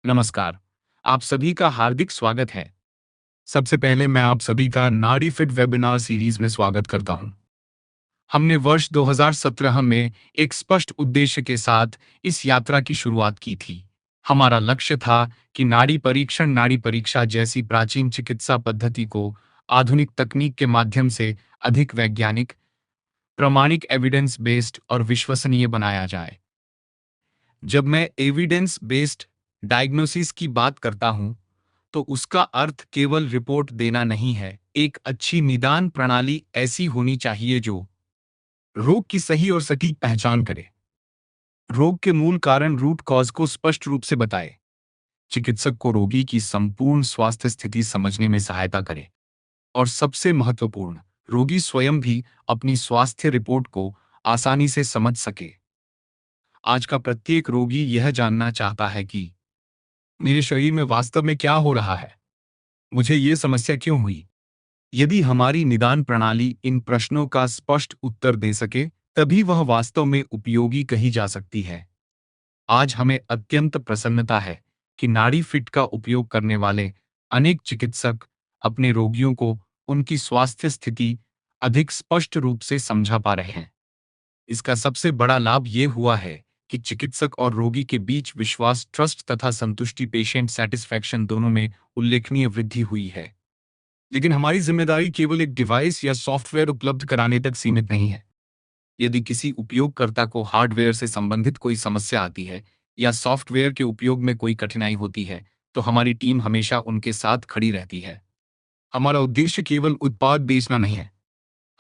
नमस्कार। आप सभी का हार्दिक स्वागत है। सबसे पहले मैं आप सभी का नारी फिट वेबिनार सीरीज में स्वागत करता हूं। हमने वर्ष 2017 में एक स्पष्ट उद्देश्य के साथ इस यात्रा की शुरुआत की थी। हमारा लक्ष्य था कि नाड़ी परीक्षा जैसी प्राचीन चिकित्सा पद्धति को आधुनिक तकनीक के माध्यम से अधिक वैज्ञानिक, प्रामाणिक एविडेंस बेस्ड और विश्वसनीय बनाया जाए। जब मैं एविडेंस बेस्ड डायग्नोसिस की बात करता हूं, तो उसका अर्थ केवल रिपोर्ट देना नहीं है। एक अच्छी निदान प्रणाली ऐसी होनी चाहिए जो रोग की सही और सटीक पहचान करे, रोग के मूल कारण रूट कॉज को स्पष्ट रूप से बताए, चिकित्सक को रोगी की संपूर्ण स्वास्थ्य स्थिति समझने में सहायता करे, और सबसे महत्वपूर्ण, रोगी स्वयं भी अपनी स्वास्थ्य रिपोर्ट को आसानी से समझ सके। आज का प्रत्येक रोगी यह जानना चाहता है कि मेरे शरीर में वास्तव में क्या हो रहा है, मुझे ये समस्या क्यों हुई। यदि हमारी निदान प्रणाली इन प्रश्नों का स्पष्ट उत्तर दे सके, तभी वह वास्तव में उपयोगी कही जा सकती है। आज हमें अत्यंत प्रसन्नता है कि नाड़ी फिट का उपयोग करने वाले अनेक चिकित्सक अपने रोगियों को उनकी स्वास्थ्य स्थिति अधिक स्पष्ट रूप से समझा पा रहे हैं। इसका सबसे बड़ा लाभ ये हुआ है कि चिकित्सक और रोगी के बीच विश्वास, ट्रस्ट तथा संतुष्टि, पेशेंट सेटिस्फैक्शन दोनों में उल्लेखनीय वृद्धि हुई है। लेकिन हमारी जिम्मेदारी केवल एक डिवाइस या सॉफ्टवेयर उपलब्ध कराने तक सीमित नहीं है। यदि किसी उपयोगकर्ता को हार्डवेयर से संबंधित कोई समस्या आती है या सॉफ्टवेयर के उपयोग में कोई कठिनाई होती है, तो हमारी टीम हमेशा उनके साथ खड़ी रहती है। हमारा उद्देश्य केवल उत्पाद बेचना नहीं है।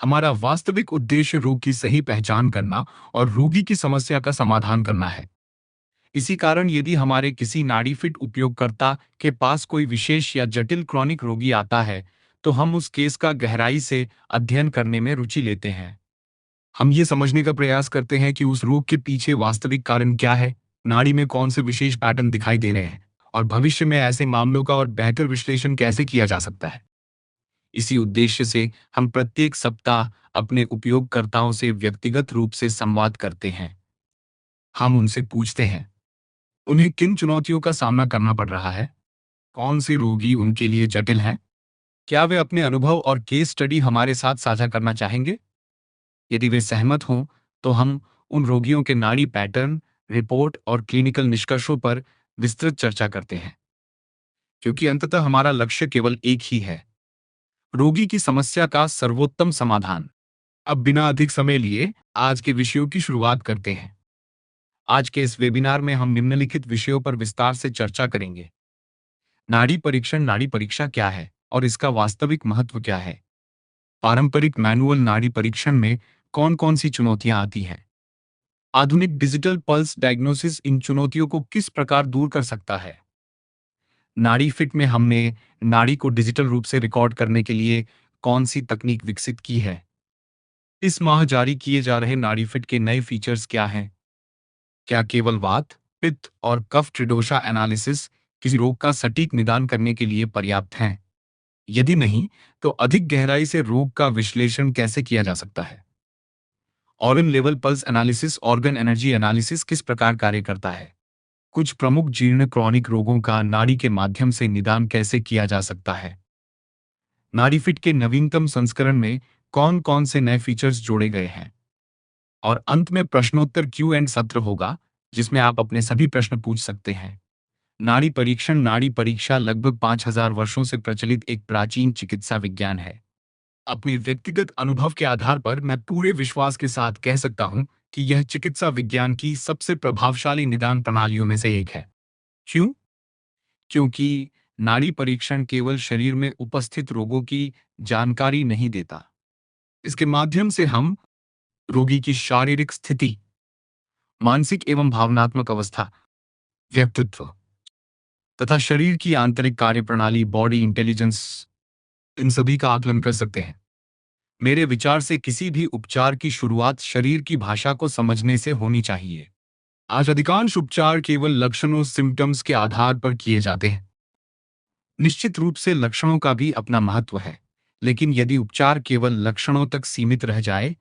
हमारा वास्तविक उद्देश्य रोग की सही पहचान करना और रोगी की समस्या का समाधान करना है। इसी कारण यदि हमारे किसी नाड़ी फिट उपयोगकर्ता के पास कोई विशेष या जटिल क्रॉनिक रोगी आता है, तो हम उस केस का गहराई से अध्ययन करने में रुचि लेते हैं। हम ये समझने का प्रयास करते हैं कि उस रोग के पीछे वास्तविक कारण क्या है, नाड़ी में कौन से विशेष पैटर्न दिखाई दे रहे हैं, और भविष्य में ऐसे मामलों का और बेहतर विश्लेषण कैसे किया जा सकता है। इसी उद्देश्य से हम प्रत्येक सप्ताह अपने उपयोगकर्ताओं से व्यक्तिगत रूप से संवाद करते हैं। हम उनसे पूछते हैं, उन्हें किन चुनौतियों का सामना करना पड़ रहा है, कौन से रोगी उनके लिए जटिल हैं, क्या वे अपने अनुभव और केस स्टडी हमारे साथ साझा करना चाहेंगे। यदि वे सहमत हों, तो हम उन रोगियों के नाड़ी पैटर्न, रिपोर्ट और क्लिनिकल निष्कर्षों पर विस्तृत चर्चा करते हैं, क्योंकि अंततः हमारा लक्ष्य केवल एक ही है, रोगी की समस्या का सर्वोत्तम समाधान। अब बिना अधिक समय लिए आज के विषयों की शुरुआत करते हैं। आज के इस वेबिनार में हम निम्नलिखित विषयों पर विस्तार से चर्चा करेंगे। नाड़ी परीक्षण, नाड़ी परीक्षा क्या है और इसका वास्तविक महत्व क्या है। पारंपरिक मैनुअल नाड़ी परीक्षण में कौन कौन सी चुनौतियां आती हैं। आधुनिक डिजिटल पल्स डायग्नोसिस इन चुनौतियों को किस प्रकार दूर कर सकता है। नाड़ी फिट में हमने नाड़ी को डिजिटल रूप से रिकॉर्ड करने के लिए कौन सी तकनीक विकसित की है। इस माह जारी किए जा रहे नाड़ी फिट के नए फीचर्स क्या हैं। क्या केवल वात, पित्त और कफ त्रिदोषा एनालिसिस किसी रोग का सटीक निदान करने के लिए पर्याप्त हैं? यदि नहीं, तो अधिक गहराई से रोग का विश्लेषण कैसे किया जा सकता है। Organ level pulse analysis, organ energy analysis किस प्रकार कार्य करता है। कुछ प्रमुख जीर्ण क्रॉनिक रोगों का नाड़ी के माध्यम से निदान कैसे किया जा सकता है। नाड़ी फिट के नवीनतम संस्करण में कौन कौन से नए फीचर्स जोड़े गए हैं। और अंत में प्रश्नोत्तर क्यू एंड सत्र होगा, जिसमें आप अपने सभी प्रश्न पूछ सकते हैं। नाड़ी परीक्षण, नाड़ी परीक्षा लगभग 5000 वर्षों से प्रचलित एक प्राचीन चिकित्सा विज्ञान है। अपने व्यक्तिगत अनुभव के आधार पर मैं पूरे विश्वास के साथ कह सकता हूं कि यह चिकित्सा विज्ञान की सबसे प्रभावशाली निदान प्रणालियों में से एक है। क्यों? क्योंकि नाड़ी परीक्षण केवल शरीर में उपस्थित रोगों की जानकारी नहीं देता। इसके माध्यम से हम रोगी की शारीरिक स्थिति, मानसिक एवं भावनात्मक अवस्था, व्यक्तित्व तथा शरीर की आंतरिक कार्यप्रणाली, बॉडी इंटेलिजेंस, इन सभी का आकलन कर सकते हैं। मेरे विचार से किसी भी उपचार की शुरुआत शरीर की भाषा को समझने से होनी चाहिए। आज अधिकांश उपचार केवल लक्षणों, सिम्टम्स के आधार पर किए जाते हैं। निश्चित रूप से लक्षणों का भी अपना महत्व है, लेकिन यदि उपचार केवल लक्षणों तक सीमित रह जाए,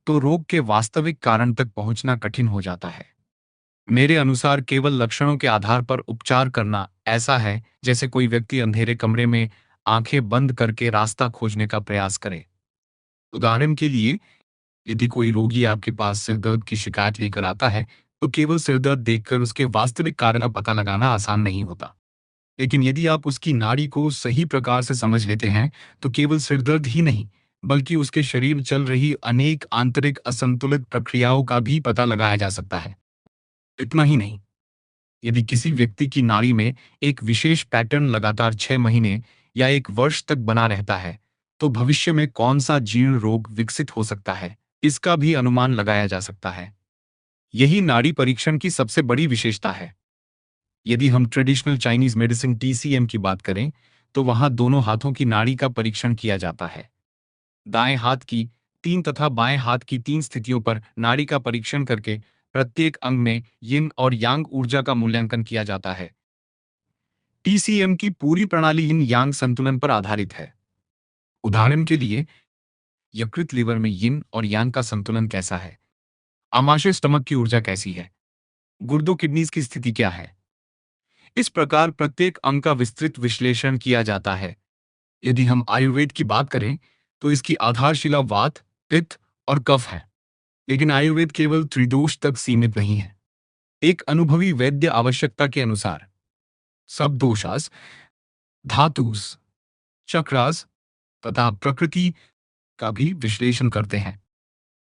तो रोग के वास्तविक कारण तक पहुंचना कठिन हो जाता है। मेरे अनुसार केवल लक्षणों के आधार पर उपचार करना ऐसा है जैसे कोई व्यक्ति अंधेरे कमरे में आंखें बंद करके रास्ता खोजने का प्रयास करे। उदाहरण के लिए, यदि कोई रोगी आपके पास सिर दर्द की शिकायत लेकर आता है, तो केवल सिर दर्द देखकर उसके वास्तविक कारण का पता लगाना आसान नहीं होता। लेकिन यदि आप उसकी नाड़ी को सही प्रकार से समझ लेते हैं, तो केवल सिर दर्द ही नहीं, बल्कि उसके शरीर में चल रही अनेक आंतरिक असंतुलित प्रक्रियाओं का भी पता लगाया जा सकता है। इतना ही नहीं, यदि किसी व्यक्ति की नाड़ी में एक विशेष पैटर्न लगातार 6 महीने या 1 वर्ष तक बना रहता है, तो भविष्य में कौन सा जीर्ण रोग विकसित हो सकता है, इसका भी अनुमान लगाया जा सकता है। यही नाड़ी परीक्षण की सबसे बड़ी विशेषता है। यदि हम ट्रेडिशनल चाइनीज मेडिसिन टीसीएम की बात करें, तो वहां दोनों हाथों की नाड़ी का परीक्षण किया जाता है। दाएं हाथ की 3 तथा बाएं हाथ की 3 स्थितियों पर नाड़ी का परीक्षण करके प्रत्येक अंग में यिन और यांग ऊर्जा का मूल्यांकन किया जाता है। टीसीएम की पूरी प्रणाली यिन यांग संतुलन पर आधारित है। उदाहरण के लिए, यकृत लीवर में यिन और यांग का संतुलन कैसा है, आमाशय स्टमक की ऊर्जा कैसी है, गुर्दों किडनीज की स्थिति क्या है। इस प्रकार प्रत्येक अंग का विस्तृत विश्लेषण किया जाता है। यदि हम आयुर्वेद की बात करें, तो इसकी आधारशिला वात, पित्त और कफ है। लेकिन आयुर्वेद केवल त्रिदोष तक सीमित नहीं है। एक अनुभवी वैद्य आवश्यकता के अनुसार सब दोषास, धातुस, चक्रास तथा प्रकृति का भी विश्लेषण करते हैं।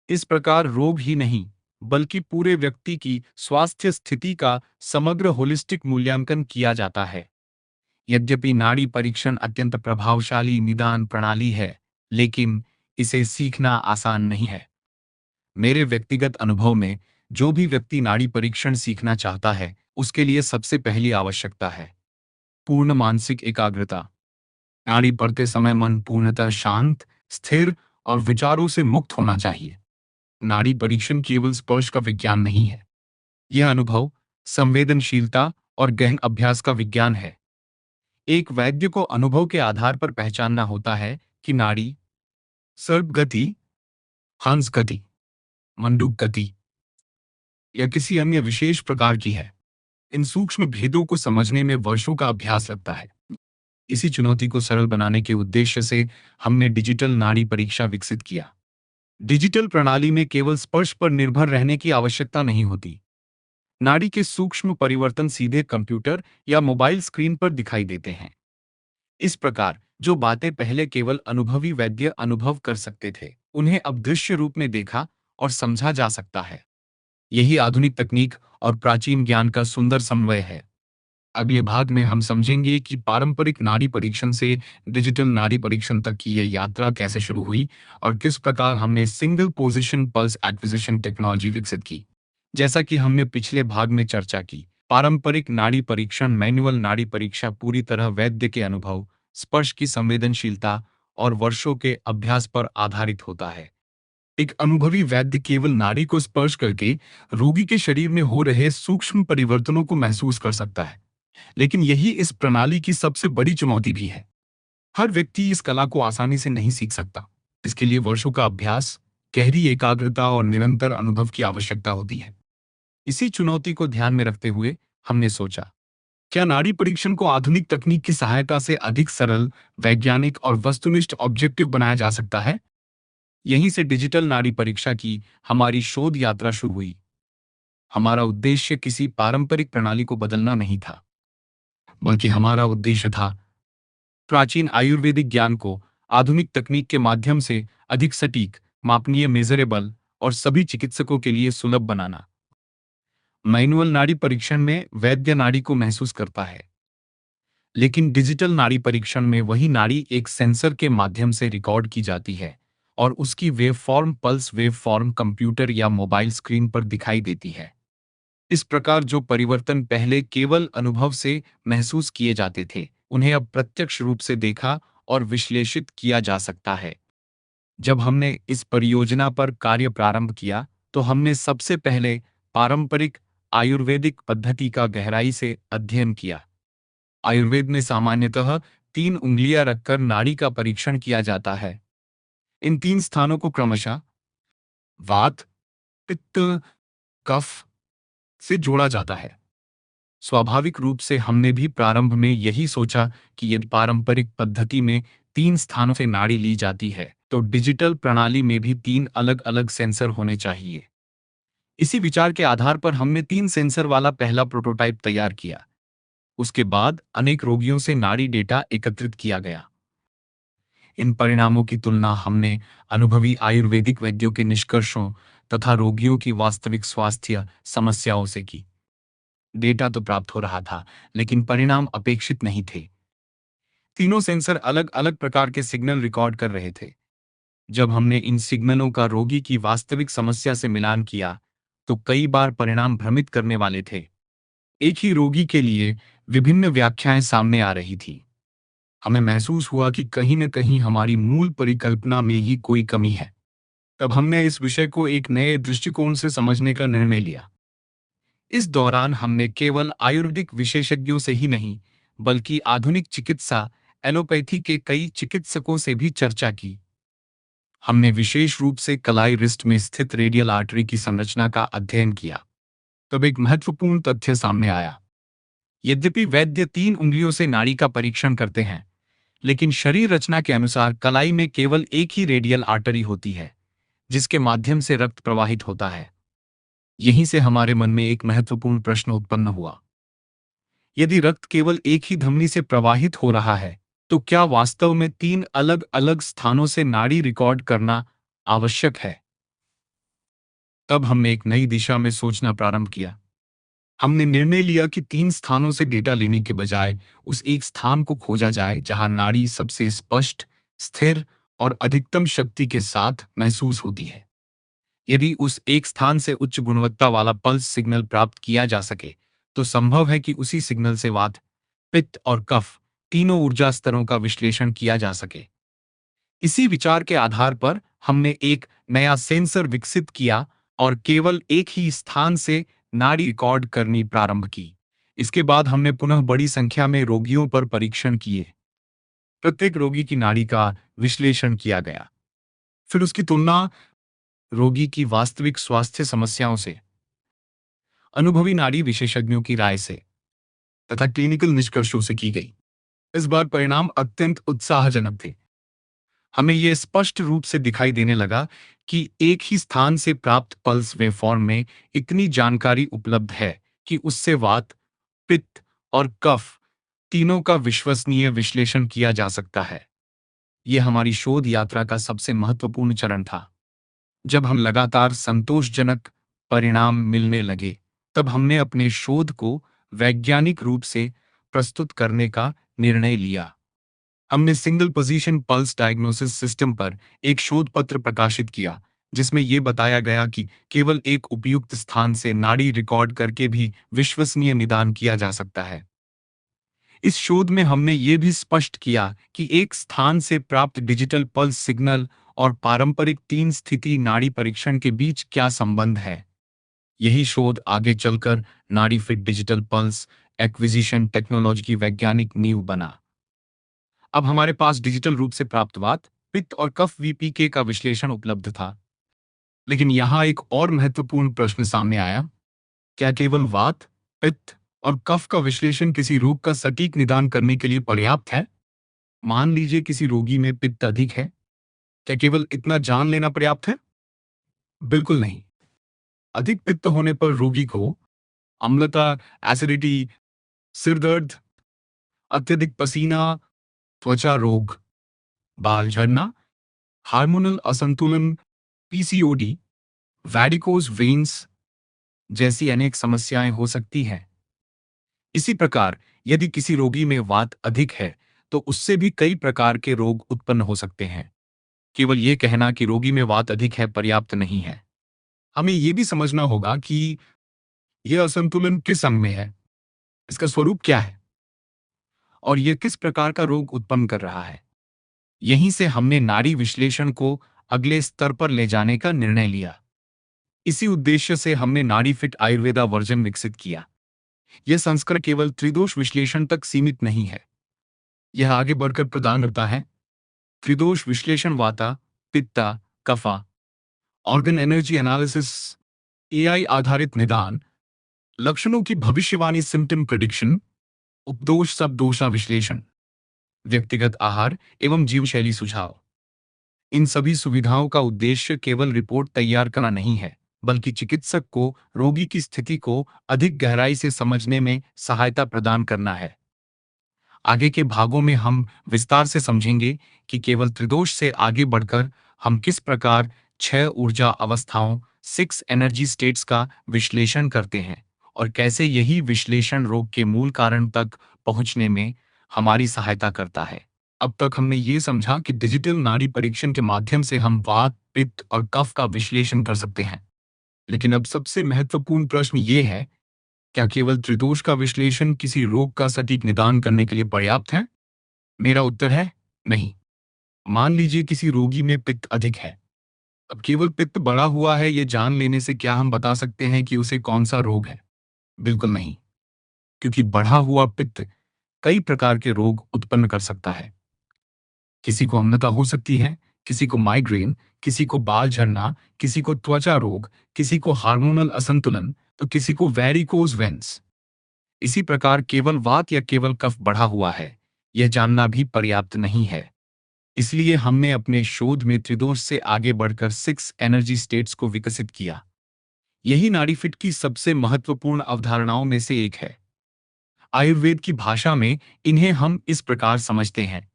इस प्रकार रोग ही नहीं, बल्कि पूरे व्यक्ति की स्वास्थ्य स्थिति का समग्र होलिस्टिक मूल्यांकन किया जाता है। यद्यपि नाड़ी परीक्षण अत्यंत प्रभावशाली निदान प्रणाली है, लेकिन इसे सीखना आसान नहीं है। मेरे व्यक्तिगत अनुभव में, जो भी व्यक्ति नाड़ी परीक्षण सीखना चाहता है, उसके लिए सबसे पहली आवश्यकता है पूर्ण मानसिक एकाग्रता। नाड़ी पढ़ते समय मन पूर्णतः शांत, स्थिर और विचारों से मुक्त होना चाहिए। नाड़ी परीक्षण केवल स्पर्श का विज्ञान नहीं है। यह अनुभव, संवेदनशीलता और गहन अभ्यास का विज्ञान है। एक वैद्य को अनुभव के आधार पर पहचानना होता है कि नाड़ी सर्प गति, हंस गति, मंडूक गति या किसी अन्य विशेष प्रकार की है। इन सूक्ष्म भेदों को समझने में वर्षों का अभ्यास लगता है। इसी चुनौती को सरल बनाने के उद्देश्य से हमने डिजिटल नाड़ी परीक्षा विकसित किया। डिजिटल प्रणाली में केवल स्पर्श पर निर्भर रहने की आवश्यकता नहीं होती। नाड़ी के सूक्ष्म परिवर्तन सीधे कंप्यूटर या मोबाइल स्क्रीन पर दिखाई देते हैं। इस प्रकार जो बातें पहले केवल अनुभवी वैद्य अनुभव कर सकते थे, उन्हें अब दृश्य रूप में देखा और समझा जा सकता है। यही आधुनिक तकनीक और प्राचीन ज्ञान का सुंदर समन्वय है। अगले भाग में हम समझेंगे कि पारंपरिक नाड़ी परीक्षण से डिजिटल नाड़ी परीक्षण तक की यह यात्रा कैसे शुरू हुई और किस प्रकार हमने single position pulse acquisition technology विकसित की। जैसा कि हमने पिछले भाग में चर्चा की, पारंपरिक नाड़ी परीक्षण मैनुअल नाड़ी परीक्षा पूरी तरह वैद्य के अनुभव, स्पर्श की संवेदनशीलता और वर्षों के अभ्यास पर आधारित होता है। एक अनुभवी वैद्य केवल नाड़ी को स्पर्श करके रोगी के शरीर में हो रहे सूक्ष्म परिवर्तनों को महसूस कर सकता है। लेकिन यही इस प्रणाली की सबसे बड़ी चुनौती भी है। हर व्यक्ति इस कला को आसानी से नहीं सीख सकता। इसके लिए वर्षों का अभ्यास, गहरी एकाग्रता और निरंतर अनुभव की आवश्यकता होती है। इसी चुनौती को ध्यान में रखते हुए हमने सोचा, क्या नाड़ी परीक्षण को आधुनिक तकनीक की सहायता से अधिक सरल, वैज्ञानिक और वस्तुनिष्ठ ऑब्जेक्टिव बनाया जा सकता है। यहीं से डिजिटल नाड़ी परीक्षा की हमारी शोध यात्रा शुरू हुई। हमारा उद्देश्य किसी पारंपरिक प्रणाली को बदलना नहीं था, बल्कि हमारा उद्देश्य था प्राचीन आयुर्वेदिक ज्ञान को आधुनिक तकनीक के माध्यम से अधिक सटीक, मापनीय, मेजरेबल और सभी चिकित्सकों के लिए सुलभ बनाना। मैनुअल नाड़ी परीक्षण में वैद्य नाड़ी को महसूस करता है, लेकिन डिजिटल नाड़ी परीक्षण में वही नाड़ी एक सेंसर के माध्यम से रिकॉर्ड की जाती है और उसकी wave form, pulse wave form computer या मोबाइल स्क्रीन पर दिखाई देती है। इस प्रकार जो परिवर्तन पहले केवल अनुभव से महसूस किए जाते थे, उन्हें अब प्रत्यक्ष रूप से देखा और विश्लेषित किया जा सकता है। जब हमने इस परियोजना पर कार्य प्रारंभ किया, तो हमने सबसे पहले पारंपरिक आयुर्वेदिक पद्धति का गहराई से अध्ययन किया। आयुर्वेद में सामान्यतः 3 उंगलियां रखकर नाड़ी का परीक्षण किया जाता है। इन 3 स्थानों को क्रमशः वात, पित्त, कफ, से जोड़ा जाता है। स्वाभाविक रूप से हमने भी प्रारंभ में यही सोचा कि यदि पारंपरिक पद्धति में 3 स्थानों से नाड़ी ली जाती है तो डिजिटल प्रणाली में भी 3 अलग-अलग सेंसर होने चाहिए। इसी विचार के आधार पर हमने 3 सेंसर वाला पहला प्रोटोटाइप तैयार किया। उसके बाद अनेक रोगियों से नाड़ी डेटा एकत्रित किया गया। इन परिणामों की तुलना हमने अनुभवी आयुर्वेदिक वैद्यों के निष्कर्षों तथा रोगियों की वास्तविक स्वास्थ्य समस्याओं से की। डेटा तो प्राप्त हो रहा था, लेकिन परिणाम अपेक्षित नहीं थे। तीनों सेंसर अलग अलग प्रकार के सिग्नल रिकॉर्ड कर रहे थे। जब हमने इन सिग्नलों का रोगी की वास्तविक समस्या से मिलान किया तो कई बार परिणाम भ्रमित करने वाले थे। एक ही रोगी के लिए विभिन्न व्याख्याएं सामने आ रही थी। हमें महसूस हुआ कि कहीं न कहीं हमारी मूल परिकल्पना में ही कोई कमी है। तब हमने इस विषय को एक नए दृष्टिकोण से समझने का निर्णय लिया। इस दौरान हमने केवल आयुर्वेदिक विशेषज्ञों से ही नहीं, बल्कि आधुनिक चिकित्सा एलोपैथी के कई चिकित्सकों से भी चर्चा की। हमने विशेष रूप से कलाई रिस्ट में स्थित रेडियल आर्टरी की संरचना का अध्ययन किया। तब एक महत्वपूर्ण तथ्य सामने आया। यद्यपि वैद्य 3 उंगलियों से नाड़ी का परीक्षण करते हैं, लेकिन शरीर रचना के अनुसार कलाई में केवल एक ही रेडियल आर्टरी होती है, जिसके माध्यम से रक्त प्रवाहित होता है। यहीं से हमारे मन में एक महत्वपूर्ण प्रश्न उत्पन्न हुआ। यदि रक्त केवल एक ही धमनी से प्रवाहित हो रहा है, तो क्या वास्तव में 3 अलग-अलग स्थानों से नाड़ी रिकॉर्ड करना आवश्यक है? तब हमने एक नई दिशा में सोचना प्रारंभ किया। हमने निर्णय लिया कि 3 स्थानों से डेटा लेने के बजाय उस एक स्थान को खोजा जाए जहां नाड़ी सबसे स्पष्ट, स्थिर और अधिकतम शक्ति के साथ महसूस होती है। यदि उस एक स्थान से उच्च गुणवत्ता वाला पल्स सिग्नल प्राप्त किया जा सके, तो संभव है कि उसी सिग्नल से वात, पित्त और कफ तीनों ऊर्जा स्तरों का विश्लेषण किया जा सके। इसी विचार के आधार पर हमने एक नया सेंसर विकसित किया और केवल एक ही स्थान से नाड़ी रिकॉर्ड करनी प्रारंभ की। इसके बाद हमने पुनः बड़ी संख्या में रोगियों पर परीक्षण किए। प्रत्येक रोगी की नाड़ी का विश्लेषण किया गया, फिर उसकी तुलना रोगी की वास्तविक स्वास्थ्य समस्याओं से, अनुभवी नाड़ी विशेषज्ञों की राय से तथा क्लिनिकल निष्कर्षों से की गई। इस बार परिणाम अत्यंत उत्साहजनक थे। हमें यह स्पष्ट रूप से दिखाई देने लगा कि एक ही स्थान से प्राप्त पल्स वेवफॉर्म में इतनी जानकारी उपलब्ध है कि उससे वात, पित्त और कफ तीनों का विश्वसनीय विश्लेषण किया जा सकता है। यह हमारी शोध यात्रा का सबसे महत्वपूर्ण चरण था। जब हम लगातार संतोषजनक परिणाम मिलने लगे, तब हमने अपने शोध को वैज्ञानिक रूप से प्रस्तुत करने का निर्णय लिया। हमने single position pulse diagnosis system पर एक शोध पत्र प्रकाशित किया, जिसमें यह बताया गया कि केवल एक उपयुक्त स्थान से नाड़ी रिकॉर्ड करके भी विश्वसनीय निदान किया जा सकता है। इस शोध में हमने ये भी स्पष्ट किया कि एक स्थान से प्राप्त डिजिटल पल्स सिग्नल और पारंपरिक 3 स्थिति नाड़ी परीक्षण के बीच क्या संबंध है। यही शोध आगे चलकर नाड़ी fit digital pulse acquisition technology की वैज्ञानिक नींव बना। अब हमारे पास डिजिटल रूप से प्राप्त वात, पित्त और कफ वीपीके का विश्लेषण उपलब्ध था। लेकिन यहाँ एक और महत्वपूर्ण प्रश्न सामने आया। क्या केवल वात, पित्त और कफ का विश्लेषण किसी रोग का सटीक निदान करने के लिए पर्याप्त है? मान लीजिए किसी रोगी में पित्त अधिक है, क्या केवल इतना जान लेना पर्याप्त है? बिल्कुल नहीं। अधिक पित्त होने पर रोगी को अम्लता, एसिडिटी, सिर दर्द, अत्यधिक पसीना, त्वचा रोग, बाल झड़ना, हार्मोनल असंतुलन, पीसीओडी, वैरिकोज वेन्स जैसी अनेक समस्याएं हो सकती हैं। इसी प्रकार यदि किसी रोगी में वात अधिक है, तो उससे भी कई प्रकार के रोग उत्पन्न हो सकते हैं। केवल ये कहना कि रोगी में वात अधिक है पर्याप्त नहीं है। हमें यह भी समझना होगा कि यह असंतुलन किस अंग में है, इसका स्वरूप क्या है और यह किस प्रकार का रोग उत्पन्न कर रहा है। यहीं से हमने नाड़ी विश्लेषण को अगले स्तर पर ले जाने का निर्णय लिया। इसी उद्देश्य से हमने नाड़ी फिट आयुर्वेदा वर्जन विकसित किया। यह संस्करण केवल त्रिदोष विश्लेषण तक सीमित नहीं है। यह आगे बढ़कर प्रदान करता है त्रिदोष विश्लेषण वाता, पित्ता, कफा, ऑर्गन एनर्जी एनालिसिस, एआई आधारित निदान, लक्षणों की भविष्यवाणी, सिम्टम प्रिडिक्शन, उपदोष सबदोषा विश्लेषण, व्यक्तिगत आहार एवं जीवशैली सुझाव। इन सभी सुविधाओं का उद्देश्य केवल रिपोर्ट तैयार करना नहीं है, बल्कि चिकित्सक को रोगी की स्थिति को अधिक गहराई से समझने में सहायता प्रदान करना है। आगे के भागों में हम विस्तार से समझेंगे कि केवल त्रिदोष से आगे बढ़कर हम किस प्रकार 6 ऊर्जा अवस्थाओं, 6 एनर्जी स्टेट्स का विश्लेषण करते हैं और कैसे यही विश्लेषण रोग के मूल कारण तक पहुंचने में हमारी सहायता करता है। अब तक हमने ये समझा कि डिजिटल नाड़ी परीक्षण के माध्यम से हम वात, पित्त और कफ का विश्लेषण कर सकते हैं। लेकिन अब सबसे महत्वपूर्ण प्रश्न ये है, क्या केवल त्रिदोष का विश्लेषण किसी रोग का सटीक निदान करने के लिए पर्याप्त है? मेरा उत्तर है नहीं। मान लीजिए किसी रोगी में पित्त अधिक है। अब केवल पित्त बढ़ा हुआ है ये जान लेने से क्या हम बता सकते हैं कि उसे कौन सा रोग है? बिल्कुल नहीं, क्योंकि बढ़ा हुआ पित्त कई प्रकार के रोग उत्पन्न कर सकता है। किसी को अम्लता हो सकती है, किसी को माइग्रेन, किसी को बाल झड़ना, किसी को त्वचा रोग, किसी को हार्मोनल असंतुलन, तो किसी को वेरिकोज वेन्स। इसी प्रकार केवल वात या केवल कफ बढ़ा हुआ है, यह जानना भी पर्याप्त नहीं है। इसलिए हमने अपने शोध में त्रिदोष से आगे बढ़कर 6 एनर्जी स्टेट्स को विकसित किया। यही नाड़ीफिट की सबसे महत्वपूर्ण अवधारणाओं में से एक है। आयुर्वेद की भाषा में इन्हें हम इस प्रकार समझते हैं: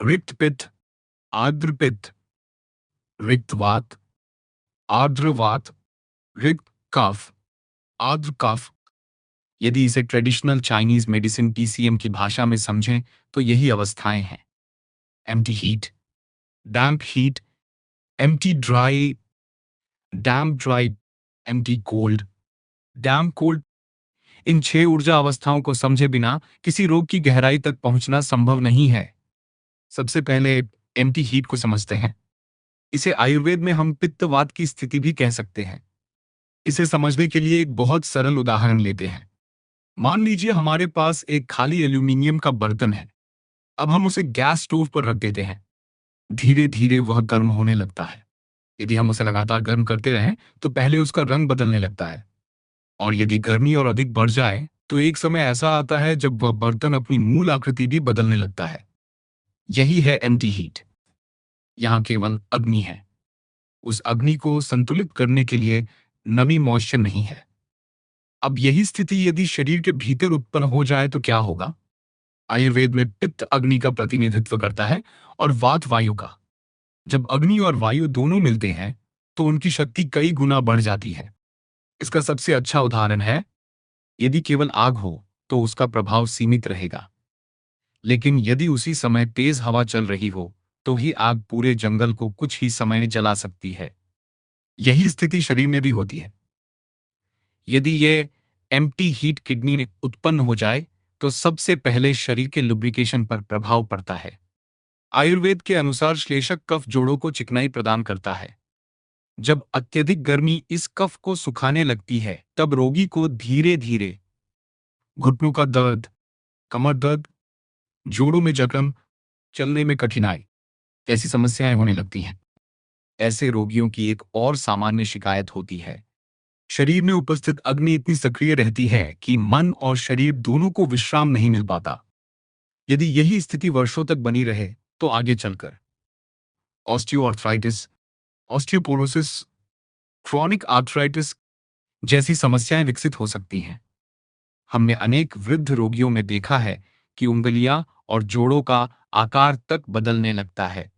रिक्त पित्त, आर्द्र पित्त, रिक्त वात, आर्द्र वात, रिक्त कफ, आर्द्र कफ। यदि इसे ट्रेडिशनल चाइनीज मेडिसिन TCM की भाषा में समझें तो यही अवस्थाएं हैं: एम्प्टी हीट, डैम्प हीट, एम्प्टी ड्राई, डैम्प ड्राई, एम्प्टी कोल्ड, डैम्प कोल्ड। इन 6 ऊर्जा अवस्थाओं को समझे बिना किसी रोग की गहराई तक पहुंचना संभव नहीं है। सबसे पहले एम्प्टी हीट को समझते हैं। इसे आयुर्वेद में हम पित्तवात की स्थिति भी कह सकते हैं। इसे समझने के लिए एक बहुत सरल उदाहरण लेते हैं। मान लीजिए हमारे पास एक खाली एल्यूमिनियम का बर्तन है। अब हम उसे गैस स्टोव पर रख देते हैं। धीरे धीरे वह गर्म होने लगता है। यदि हम उसे लगातार गर्म करते रहें तो पहले उसका रंग बदलने लगता है, और यदि गर्मी और अधिक बढ़ जाए तो एक समय ऐसा आता है जब वह बर्तन अपनी मूल आकृति भी बदलने लगता है। यही है एम्प्टी हीट। यहाँ केवल अग्नि है। उस अग्नि को संतुलित करने के लिए नमी, मॉइस्चर नहीं है। अब यही स्थिति यदि शरीर के भीतर उत्पन्न हो जाए तो क्या होगा? आयुर्वेद में पित्त अग्नि का प्रतिनिधित्व करता है और वात वायु का। जब अग्नि और वायु दोनों मिलते हैं तो उनकी शक्ति कई गुना बढ़ जाती है। इसका सबसे अच्छा उदाहरण है, यदि केवल आग हो तो उसका प्रभाव सीमित रहेगा, लेकिन यदि उसी समय तेज हवा चल रही हो तो ही आग पूरे जंगल को कुछ ही समय में जला सकती है। यही स्थिति शरीर में भी होती है। यदि ये एम्प्टी हीट किडनी में उत्पन्न हो जाए तो सबसे पहले शरीर के लुब्रिकेशन पर प्रभाव पड़ता है। आयुर्वेद के अनुसार श्लेषक कफ जोड़ों को चिकनाई प्रदान करता है। जब अत्यधिक गर्मी इस कफ को सुखाने लगती है तब रोगी को धीरे धीरे घुटनों का दर्द, कमर दर्द, जोड़ों में जकड़न, चलने में कठिनाई ऐसी समस्याएं होने लगती हैं। ऐसे रोगियों की एक और सामान्य शिकायत होती है, शरीर में उपस्थित अग्नि इतनी सक्रिय रहती है कि मन और शरीर दोनों को विश्राम नहीं मिल पाता। यदि यही स्थिति वर्षों तक बनी रहे तो आगे चलकर ऑस्टियोआर्थराइटिस, ऑस्टियोपोरोसिस, क्रोनिक आर्थराइटिस जैसी समस्याएं विकसित हो सकती हैं। हमने अनेक वृद्ध रोगियों में देखा है कि उंगलियां और जोड़ों का आकार तक बदलने लगता है।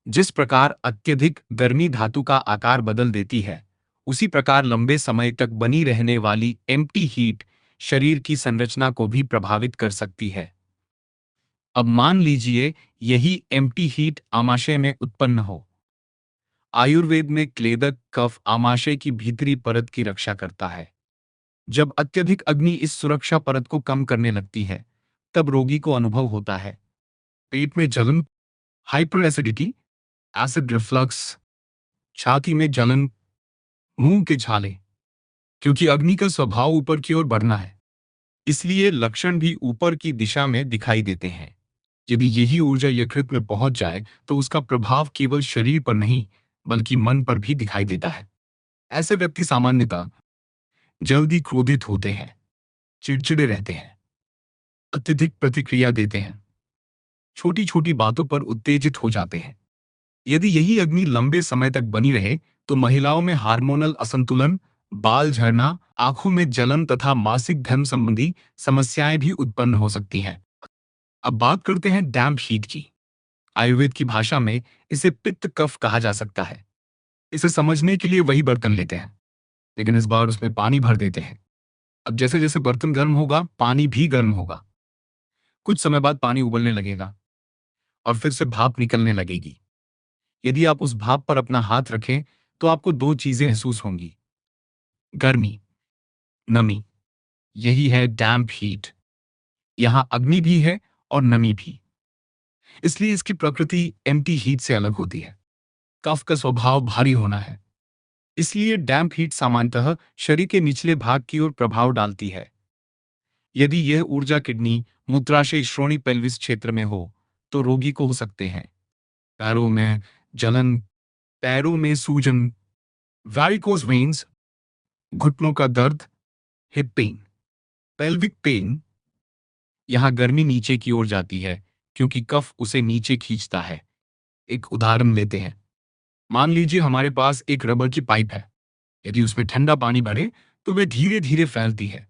जिस प्रकार अत्यधिक गर्मी धातु का आकार बदल देती है, उसी प्रकार लंबे समय तक बनी रहने वाली एम्प्टी हीट शरीर की संरचना को भी प्रभावित कर सकती है। अब मान लीजिए यही एम्प्टी हीट आमाशय में उत्पन्न हो। आयुर्वेद में क्लेदक कफ आमाशय की भीतरी परत की रक्षा करता है। जब अत्यधिक अग्नि इस सुरक्षा परत को कम करने लगती है तब रोगी को अनुभव होता है पेट में जलन, हाइपर एसिडिटी, एसिड रिफ्लक्स, छाती में जलन, मुंह के छाले, क्योंकि अग्नि का स्वभाव ऊपर की ओर बढ़ना है, इसलिए लक्षण भी ऊपर की दिशा में दिखाई देते हैं। यदि यही ऊर्जा यकृत में पहुंच जाए तो उसका प्रभाव केवल शरीर पर नहीं बल्कि मन पर भी दिखाई देता है। ऐसे व्यक्ति सामान्यतः जल्दी क्रोधित होते हैं, चिड़चिड़े रहते हैं, अत्यधिक प्रतिक्रिया देते हैं, छोटी छोटी बातों पर उत्तेजित हो जाते हैं। यदि यही अग्नि लंबे समय तक बनी रहे तो महिलाओं में हार्मोनल असंतुलन, बाल झड़ना, आंखों में जलन तथा मासिक धर्म संबंधी समस्याएं भी उत्पन्न हो सकती हैं। अब बात करते हैं डैम्प हीट की। आयुर्वेद की भाषा में इसे पित्त कफ कहा जा सकता है। इसे समझने के लिए वही बर्तन लेते हैं, लेकिन इस बार उसमें पानी भर देते हैं। अब जैसे जैसे बर्तन गर्म होगा, पानी भी गर्म होगा। कुछ समय बाद पानी उबलने लगेगा और फिर से भाप निकलने लगेगी। यदि आप उस भाप पर अपना हाथ रखें तो आपको दो चीजें महसूस होंगी: गर्मी, नमी। यही है डैम्प हीट। यहाँ अग्नि भी है और नमी भी, इसलिए इसकी प्रकृति एम्प्टी हीट से अलग होती है। कफ का स्वभाव भारी होना है, इसलिए डैम्प हीट सामान्यतः शरीर के निचले भाग की ओर प्रभाव डालती है। यदि यह ऊर्जा किडनी, मूत्राशय, श्रोणि, पेल्विस क्षेत्र में हो तो रोगी को हो सकते हैं पैरों में जलन, पैरों में सूजन, वैरिकोज वेन्स, घुटनों का दर्द, हिप पेन, पेल्विक पेन। यहाँ गर्मी नीचे की ओर जाती है क्योंकि कफ उसे नीचे खींचता है। एक उदाहरण लेते हैं। मान लीजिए हमारे पास एक रबर की पाइप है। यदि उसमें ठंडा पानी भरे तो वह धीरे धीरे फैलती है,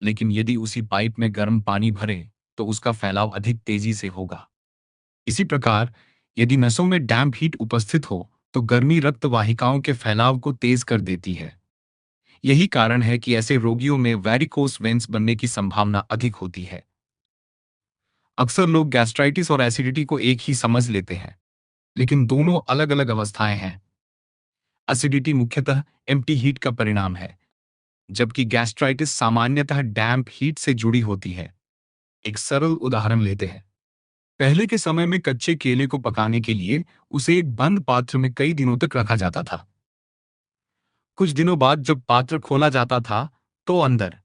लेकिन यदि उसी पाइप में गर्म पानी भरे तो उसका फैलाव अधिक तेजी से होगा। इसी प्रकार यदि नसों में डैम्प हीट उपस्थित हो तो गर्मी रक्त वाहिकाओं के फैलाव को तेज कर देती है। यही कारण है कि ऐसे रोगियों में वैरिकोस वेन्स बनने की संभावना अधिक होती है। अक्सर लोग गैस्ट्राइटिस और एसिडिटी को एक ही समझ लेते हैं, लेकिन दोनों अलग अलग अवस्थाएं हैं। एसिडिटी मुख्यतः एम्प्टी हीट का परिणाम है, जबकि गैस्ट्राइटिस सामान्यतः डैम्प हीट से जुड़ी होती है। एक सरल उदाहरण लेते हैं। पहले के समय में कच्चे केले को पकाने के लिए उसे एक बंद पात्र में कई दिनों तक रखा जाता था। कुछ दिनों बाद जब पात्र खोला जाता था तो अंदर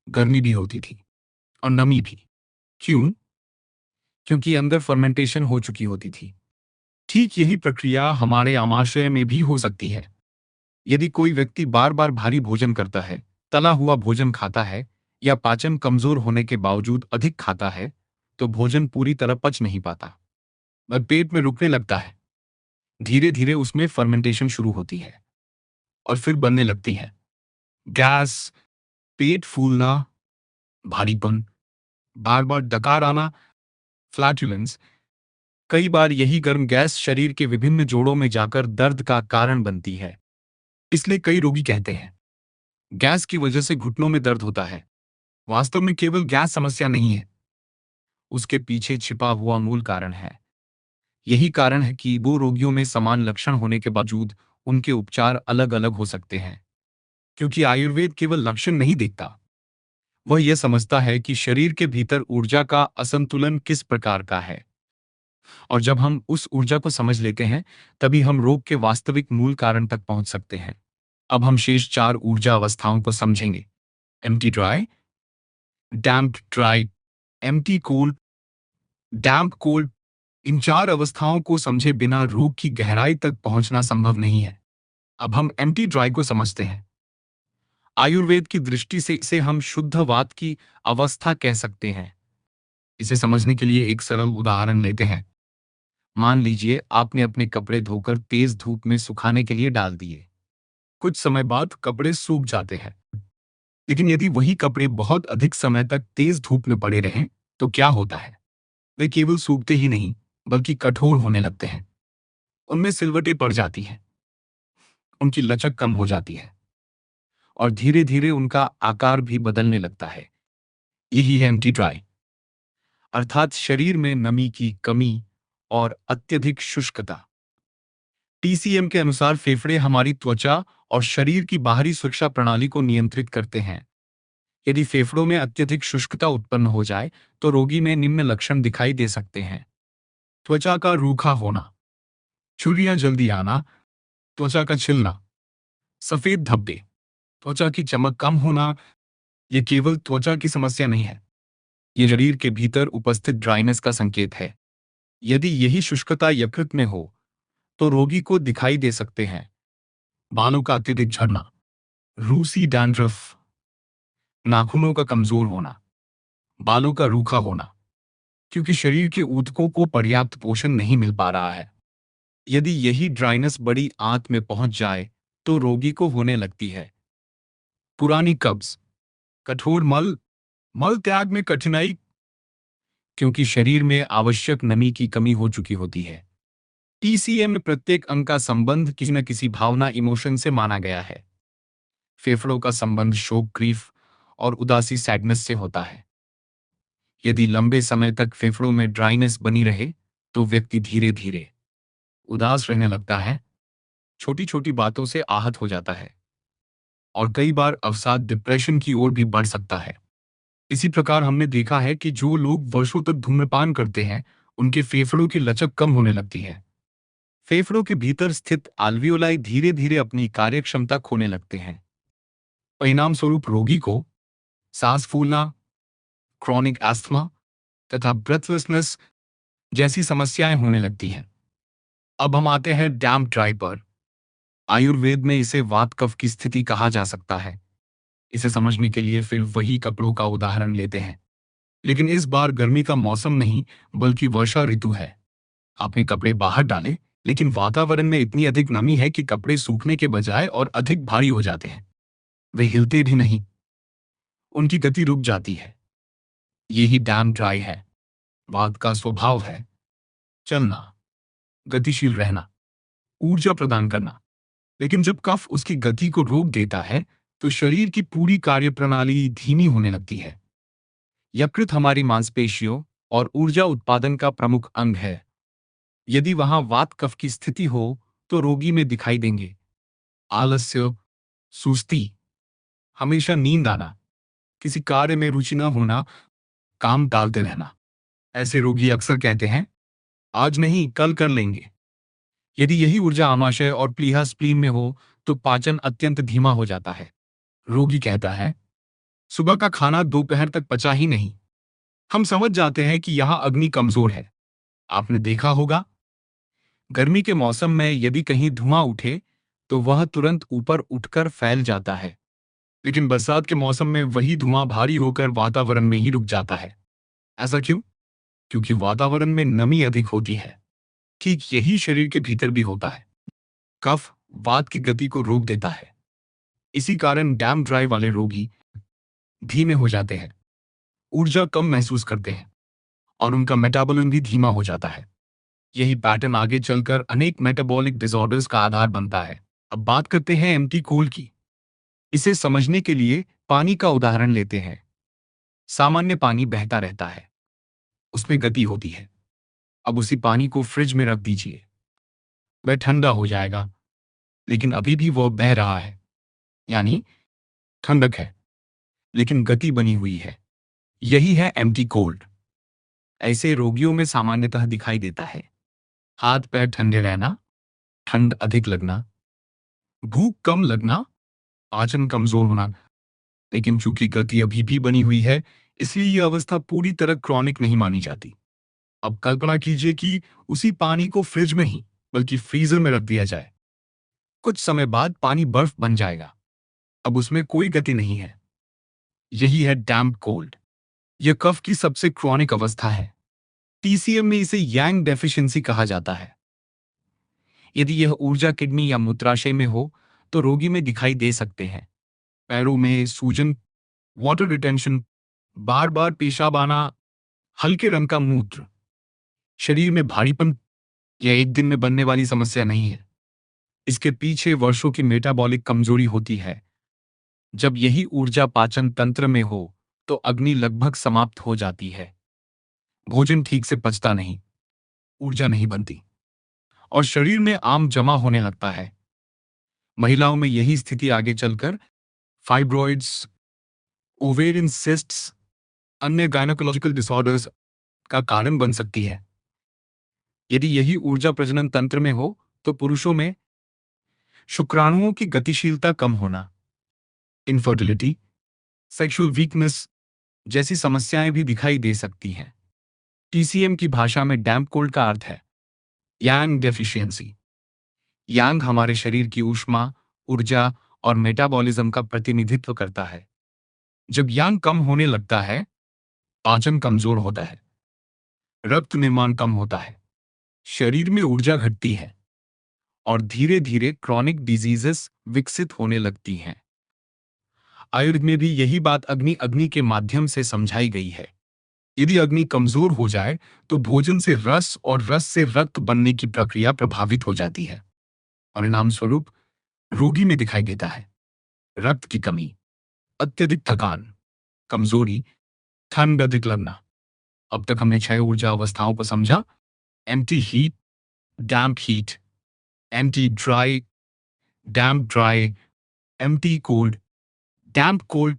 गर्मी भी होती थी और नमी भी। क्यों? क्योंकि अंदर फर्मेंटेशन हो चुकी होती थी। ठीक यही प्रक्रिया हमारे आमाशय में भी हो सकती है। यदि कोई व्यक्ति बार बार भारी भोजन करता है, तला हुआ भोजन खाता है या पाचन कमजोर होने के बावजूद अधिक खाता है, तो भोजन पूरी तरह पच नहीं पाता और पेट में रुकने लगता है। धीरे धीरे उसमें फर्मेंटेशन शुरू होती है और फिर बनने लगती है गैस, पेट फूलना, भारीपन, बार बार डकार आना, फ्लैटुलेंस। कई बार यही गर्म गैस शरीर के विभिन्न जोड़ों में जाकर दर्द का कारण बनती है। इसलिए कई रोगी कहते हैं गैस की वजह से घुटनों में दर्द होता है। वास्तव में केवल गैस समस्या नहीं है, उसके पीछे छिपा हुआ मूल कारण है। यही कारण है कि वो रोगियों में समान लक्षण होने के बावजूद उनके उपचार अलग अलग हो सकते हैं, क्योंकि आयुर्वेद केवल लक्षण नहीं देखता, वह यह समझता है कि शरीर के भीतर ऊर्जा का असंतुलन किस प्रकार का है। और जब हम उस ऊर्जा को समझ लेते हैं तभी हम रोग के वास्तविक मूल कारण तक पहुंच सकते हैं। अब हम शेष चार ऊर्जा अवस्थाओं को समझेंगे: एम्प्टी ड्राई, डैम्प ड्राई, एम्प्टी कोल्ड, डैम्प कोल्ड। इन चार अवस्थाओं को समझे बिना रोग की गहराई तक पहुंचना संभव नहीं है। अब हम एम्प्टी ड्राई को समझते हैं। आयुर्वेद की दृष्टि से इसे हम शुद्ध वात की अवस्था कह सकते हैं। इसे समझने के लिए एक सरल उदाहरण लेते हैं। मान लीजिए आपने अपने कपड़े धोकर तेज धूप में सुखाने के लिए डाल दिए। कुछ समय बाद कपड़े सूख जाते हैं, लेकिन यदि वही कपड़े बहुत अधिक समय तक तेज धूप में पड़े रहें तो क्या होता है? वे केवल सूखते ही नहीं बल्कि कठोर होने लगते हैं। उनमें सिलवटें पड़ जाती हैं, उनकी लचक कम हो जाती है और धीरे धीरे उनका आकार भी बदलने लगता है। यही है एम्प्टी ड्राई, अर्थात शरीर में नमी की कमी और अत्यधिक शुष्कता। टीसीएम के अनुसार फेफड़े हमारी त्वचा और शरीर की बाहरी सुरक्षा प्रणाली को नियंत्रित करते हैं। यदि फेफड़ों में अत्यधिक शुष्कता उत्पन्न हो जाए तो रोगी में निम्न लक्षण दिखाई दे सकते हैं: त्वचा का रूखा होना, झुर्रियां जल्दी आना, त्वचा का छिलना, सफेद धब्बे, त्वचा की चमक कम होना। ये केवल त्वचा की समस्या नहीं है, ये शरीर के भीतर उपस्थित ड्राइनेस का संकेत है। यदि यही शुष्कता यकृत में हो तो रोगी को दिखाई दे सकते हैं: बालों का अत्यधिक झड़ना, रूसी डैंड्रफ, नाखूनों का कमजोर होना, बालों का रूखा होना, क्योंकि शरीर के ऊतकों को पर्याप्त पोषण नहीं मिल पा रहा है। यदि यही ड्राइनेस बड़ी आंत में पहुंच जाए तो रोगी को होने लगती है पुरानी कब्ज, कठोर मल, मल त्याग में कठिनाई, क्योंकि शरीर में आवश्यक नमी की कमी हो चुकी होती है। टीसीएम में प्रत्येक अंग का संबंध किसी न किसी भावना इमोशन से माना गया है। फेफड़ों का संबंध शोक ग्रीफ और उदासी सैडनेस से होता है। यदि लंबे समय तक फेफड़ों में ड्राइनेस बनी रहे तो व्यक्ति धीरे धीरे उदास रहने लगता है, छोटी छोटी बातों से आहत हो जाता है और कई बार अवसाद डिप्रेशन की ओर भी बढ़ सकता है। इसी प्रकार हमने देखा है कि जो लोग वर्षों तक धूम्रपान करते हैं उनके फेफड़ों की लचक कम होने लगती है। फेफड़ों के भीतर स्थित आल्वियोलाई धीरे धीरे अपनी कार्यक्षमता खोने लगते हैं। परिणाम स्वरूप रोगी को सांस फूलना, क्रॉनिक एस्थमा तथा ब्रेथलेसनेस जैसी समस्याएं होने लगती हैं। अब हम आते हैं डैम्प ड्राई पर। आयुर्वेद में इसे वात कफ की स्थिति कहा जा सकता है। इसे समझने के लिए फिर वही कपड़ों का उदाहरण लेते हैं, लेकिन इस बार गर्मी का मौसम नहीं बल्कि वर्षा ऋतु है। आपने कपड़े बाहर डाले, लेकिन वातावरण में इतनी अधिक नमी है कि कपड़े सूखने के बजाय और अधिक भारी हो जाते हैं। वे हिलते भी नहीं, उनकी गति रुक जाती है। यही डैम ड्राई है। वात का स्वभाव है चलना, गतिशील रहना, ऊर्जा प्रदान करना, लेकिन जब कफ उसकी गति को रोक देता है तो शरीर की पूरी कार्यप्रणाली धीमी होने लगती है। यकृत हमारी मांसपेशियों और ऊर्जा उत्पादन का प्रमुख अंग है। यदि वहां वात कफ की स्थिति हो तो रोगी में दिखाई देंगे आलस्य, सुस्ती, हमेशा नींद आना, किसी कार्य में रुचि न होना, काम टालते रहना। ऐसे रोगी अक्सर कहते हैं आज नहीं कल कर लेंगे। यदि यही ऊर्जा आमाशय और प्लीहा स्प्लीन में हो तो पाचन अत्यंत धीमा हो जाता है। रोगी कहता है सुबह का खाना दोपहर तक पचा ही नहीं। हम समझ जाते हैं कि यहाँ अग्नि कमजोर है। आपने देखा होगा गर्मी के मौसम में यदि कहीं धुआं उठे तो वह तुरंत ऊपर उठकर फैल जाता है, लेकिन बरसात के मौसम में वही धुआं भारी होकर वातावरण में ही रुक जाता है। ऐसा क्यों? क्योंकि वातावरण में नमी अधिक होती है। ठीक यही शरीर के भीतर भी होता है। कफ वात की गति को रोक देता है। इसी कारण डैम ड्राई वाले रोगी धीमे हो जाते हैं, ऊर्जा कम महसूस करते हैं और उनका मेटाबॉलिज्म भी धीमा हो जाता है। यही पैटर्न आगे चलकर अनेक मेटाबॉलिक डिसऑर्डर्स का आधार बनता है। अब बात करते हैं एम्प्टी कोल की। इसे समझने के लिए पानी का उदाहरण लेते हैं। सामान्य पानी बहता रहता है, उसमें गति होती है। अब उसी पानी को फ्रिज में रख दीजिए, वह ठंडा हो जाएगा, लेकिन अभी भी वह बह रहा है, यानी ठंडक है, लेकिन गति बनी हुई है। यही है एम्प्टी कोल्ड। ऐसे रोगियों में सामान्यतः दिखाई देता है हाथ पैर ठंडे रहना, ठंड अधिक लगना, भूख कम लगना, पाचन कमजोर होना, लेकिन चूंकि गति अभी भी बनी हुई है इसलिए यह अवस्था पूरी तरह क्रॉनिक नहीं मानी जाती। अब कल्पना कीजिए कि उसी पानी को फ्रिज में ही बल्कि फ्रीजर में रख दिया जाए। कुछ समय बाद पानी बर्फ बन जाएगा। अब उसमें कोई गति नहीं है। यही है डैम्प कोल्ड। यह कफ की सबसे क्रॉनिक अवस्था है। टीसीएम में इसे यांग डेफिशिएंसी कहा जाता है। यदि यह ऊर्जा किडनी या मूत्राशय में हो तो रोगी में दिखाई दे सकते हैं पैरों में सूजन, वाटर रिटेंशन, बार बार पेशाब आना, हल्के रंग का मूत्र, शरीर में भारीपन। यह एक दिन में बनने वाली समस्या नहीं है। इसके पीछे वर्षों की मेटाबॉलिक कमजोरी होती है। जब यही ऊर्जा पाचन तंत्र में हो तो अग्नि लगभग समाप्त हो जाती है। भोजन ठीक से पचता नहीं, ऊर्जा नहीं बनती और शरीर में आम जमा होने लगता है। महिलाओं में यही स्थिति आगे चलकर फाइब्रॉइड्स, ओवेरियन सिस्ट्स, अन्य गायनोकोलॉजिकल डिसऑर्डर्स का कारण बन सकती है। यदि यही ऊर्जा प्रजनन तंत्र में हो तो पुरुषों में शुक्राणुओं की गतिशीलता कम होना, इनफर्टिलिटी, सेक्सुअल वीकनेस जैसी समस्याएं भी दिखाई दे सकती हैं। टीसीएम की भाषा में डैम्प कोल्ड का अर्थ है यांग डेफिशिएंसी। यांग हमारे शरीर की ऊष्मा, ऊर्जा और मेटाबॉलिज्म का प्रतिनिधित्व करता है। जब यांग कम होने लगता है, पाचन कमजोर होता है, रक्त निर्माण कम होता है, शरीर में ऊर्जा घटती है और धीरे धीरे क्रॉनिक डिजीजेस विकसित होने लगती हैं। आयुर्वेद में भी यही बात अग्नि अग्नि के माध्यम से समझाई गई है। यदि अग्नि कमजोर हो जाए तो भोजन से रस और रस से रक्त बनने की प्रक्रिया प्रभावित हो जाती है। परिणाम स्वरूप रोगी में दिखाई देता है रक्त की कमी, अत्यधिक थकान, कमजोरी, ठंड अधिक लगना। अब तक हमने 6 ऊर्जा अवस्थाओं को समझा। एम्प्टी हीट, डैम्प हीट, एम्प्टी ड्राई, डैम्प ड्राई, एम्प्टी कोल्ड, डैम्प कोल्ड।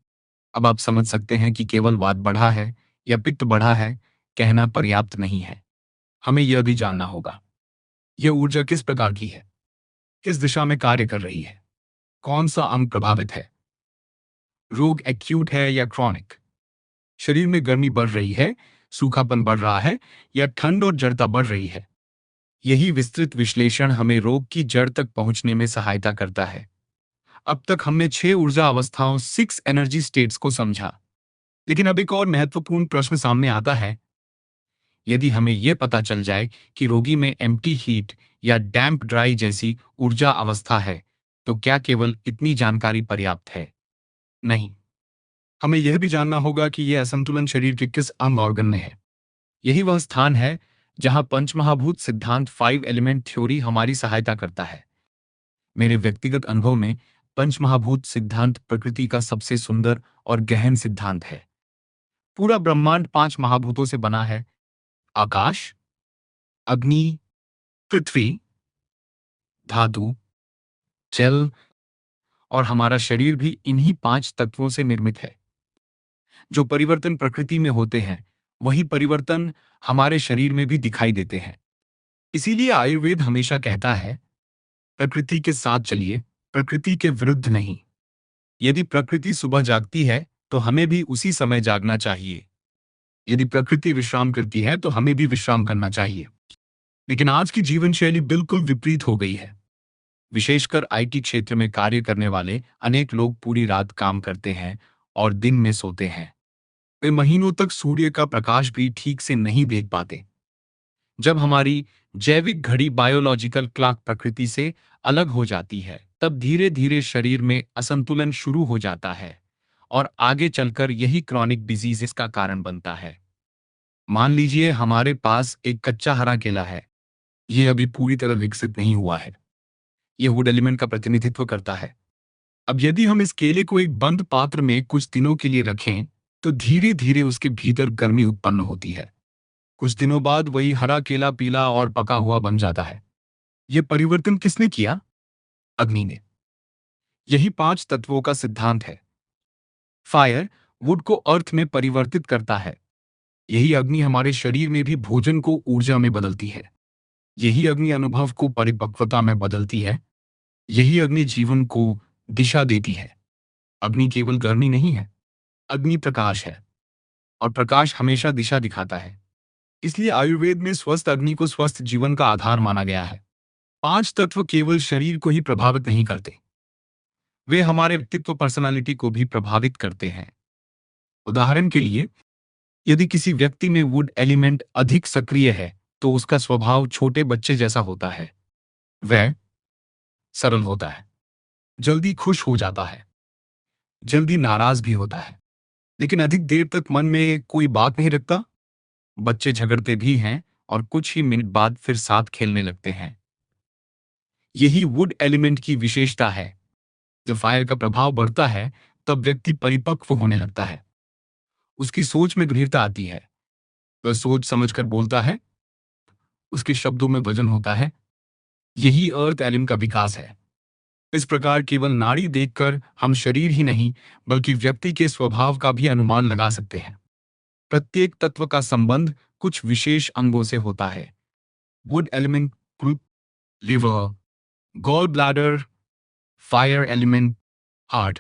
अब आप समझ सकते हैं कि केवल वात बढ़ा है या पित्त बढ़ा है कहना पर्याप्त नहीं है। हमें यह भी जानना होगा यह ऊर्जा किस प्रकार की है, किस दिशा में कार्य कर रही है, कौन सा अंग प्रभावित है, रोग एक्यूट है या क्रॉनिक, शरीर में गर्मी बढ़ रही है, सूखापन बढ़ रहा है या ठंड और जड़ता बढ़ रही है। यही विस्तृत विश्लेषण हमें रोग की जड़ तक पहुंचने में सहायता करता है। अब तक हमने 6 ऊर्जा अवस्थाओं 6 एनर्जी स्टेट्स को समझा। लेकिन अब एक और महत्वपूर्ण प्रश्न सामने आता है। यदि हमें यह पता चल जाए कि रोगी में एम्प्टी हीट या डैम्प ड्राई जैसी ऊर्जा अवस्था है, तो क्या केवल इतनी जानकारी पर्याप्त है? नहीं, हमें यह भी जानना होगा कि यह असंतुलन शरीर के किस अंग ऑर्गन में है। यही वह स्थान है जहां पंचमहाभूत सिद्धांत 5 एलिमेंट थ्योरी हमारी सहायता करता है। मेरे व्यक्तिगत अनुभव में पंचमहाभूत सिद्धांत प्रकृति का सबसे सुंदर और गहन सिद्धांत है। पूरा ब्रह्मांड 5 महाभूतों से बना है: आकाश, अग्नि, पृथ्वी, धातु, जल और हमारा शरीर भी इन्हीं 5 तत्वों से निर्मित है। जो परिवर्तन प्रकृति में होते हैं, वही परिवर्तन हमारे शरीर में भी दिखाई देते हैं। इसीलिए आयुर्वेद हमेशा कहता है, प्रकृति के साथ चलिए, प्रकृति के विरुद्ध नहीं। यदि प्रकृति सुबह जागती है, तो हमें भी उसी समय जागना चाहिए। यदि प्रकृति विश्राम करती है, तो हमें भी विश्राम करना चाहिए। लेकिन आज की जीवन शैली बिल्कुल विपरीत हो गई है। विशेषकर आईटी क्षेत्र में कार्य करने वाले अनेक लोग पूरी रात काम करते हैं और दिन में सोते हैं। वे महीनों तक सूर्य का प्रकाश भी ठीक से नहीं देख पाते। जब हमारी जैविक घड़ी बायोलॉजिकल क्लॉक प्रकृति से अलग हो जाती है, तब धीरे धीरे शरीर में असंतुलन शुरू हो जाता है और आगे चलकर यही क्रॉनिक डिजीजेस का कारण बनता है। मान लीजिए हमारे पास एक कच्चा हरा केला है। यह अभी पूरी तरह विकसित नहीं हुआ है। यह वुड एलिमेंट का प्रतिनिधित्व करता है। अब यदि हम इस केले को एक बंद पात्र में कुछ दिनों के लिए रखें, तो धीरे धीरे उसके भीतर गर्मी उत्पन्न होती है। कुछ दिनों बाद वही हरा केला पीला और पका हुआ बन जाता है। यह परिवर्तन किसने किया? अग्नि ने। यही 5 तत्वों का सिद्धांत है। फायर वुड को अर्थ में परिवर्तित करता है। यही अग्नि हमारे शरीर में भी भोजन को ऊर्जा में बदलती है। यही अग्नि अनुभव को परिपक्वता में बदलती है। यही अग्नि जीवन को दिशा देती है। अग्नि केवल गर्मी नहीं है, अग्नि प्रकाश है और प्रकाश हमेशा दिशा दिखाता है। इसलिए आयुर्वेद में स्वस्थ अग्नि को स्वस्थ जीवन का आधार माना गया है। 5 तत्व केवल शरीर को ही प्रभावित नहीं करते, वे हमारे व्यक्तित्व पर्सनालिटी को भी प्रभावित करते हैं। उदाहरण के लिए, यदि किसी व्यक्ति में वुड एलिमेंट अधिक सक्रिय है, तो उसका स्वभाव छोटे बच्चे जैसा होता है। वह सरल होता है, जल्दी खुश हो जाता है, जल्दी नाराज भी होता है, लेकिन अधिक देर तक मन में कोई बात नहीं रखता। बच्चे झगड़ते भी हैं और कुछ ही मिनट बाद फिर साथ खेलने लगते हैं। यही वुड एलिमेंट की विशेषता है। जब फायर का प्रभाव बढ़ता है, तब व्यक्ति परिपक्व होने लगता है। उसकी सोच में गंभीरता आती है। वह सोच समझकर बोलता है। उसके शब्दों में वजन होता है। यही अर्थ एलिमेंट का विकास है। इस प्रकार केवल नाड़ी देखकर हम शरीर ही नहीं, बल्कि व्यक्ति के स्वभाव का भी अनुमान लगा सकते हैं। प्रत्येक तत्व का संबंध कुछ विशेष अंगों से होता है। Wood element liver, gall bladder, fire element heart,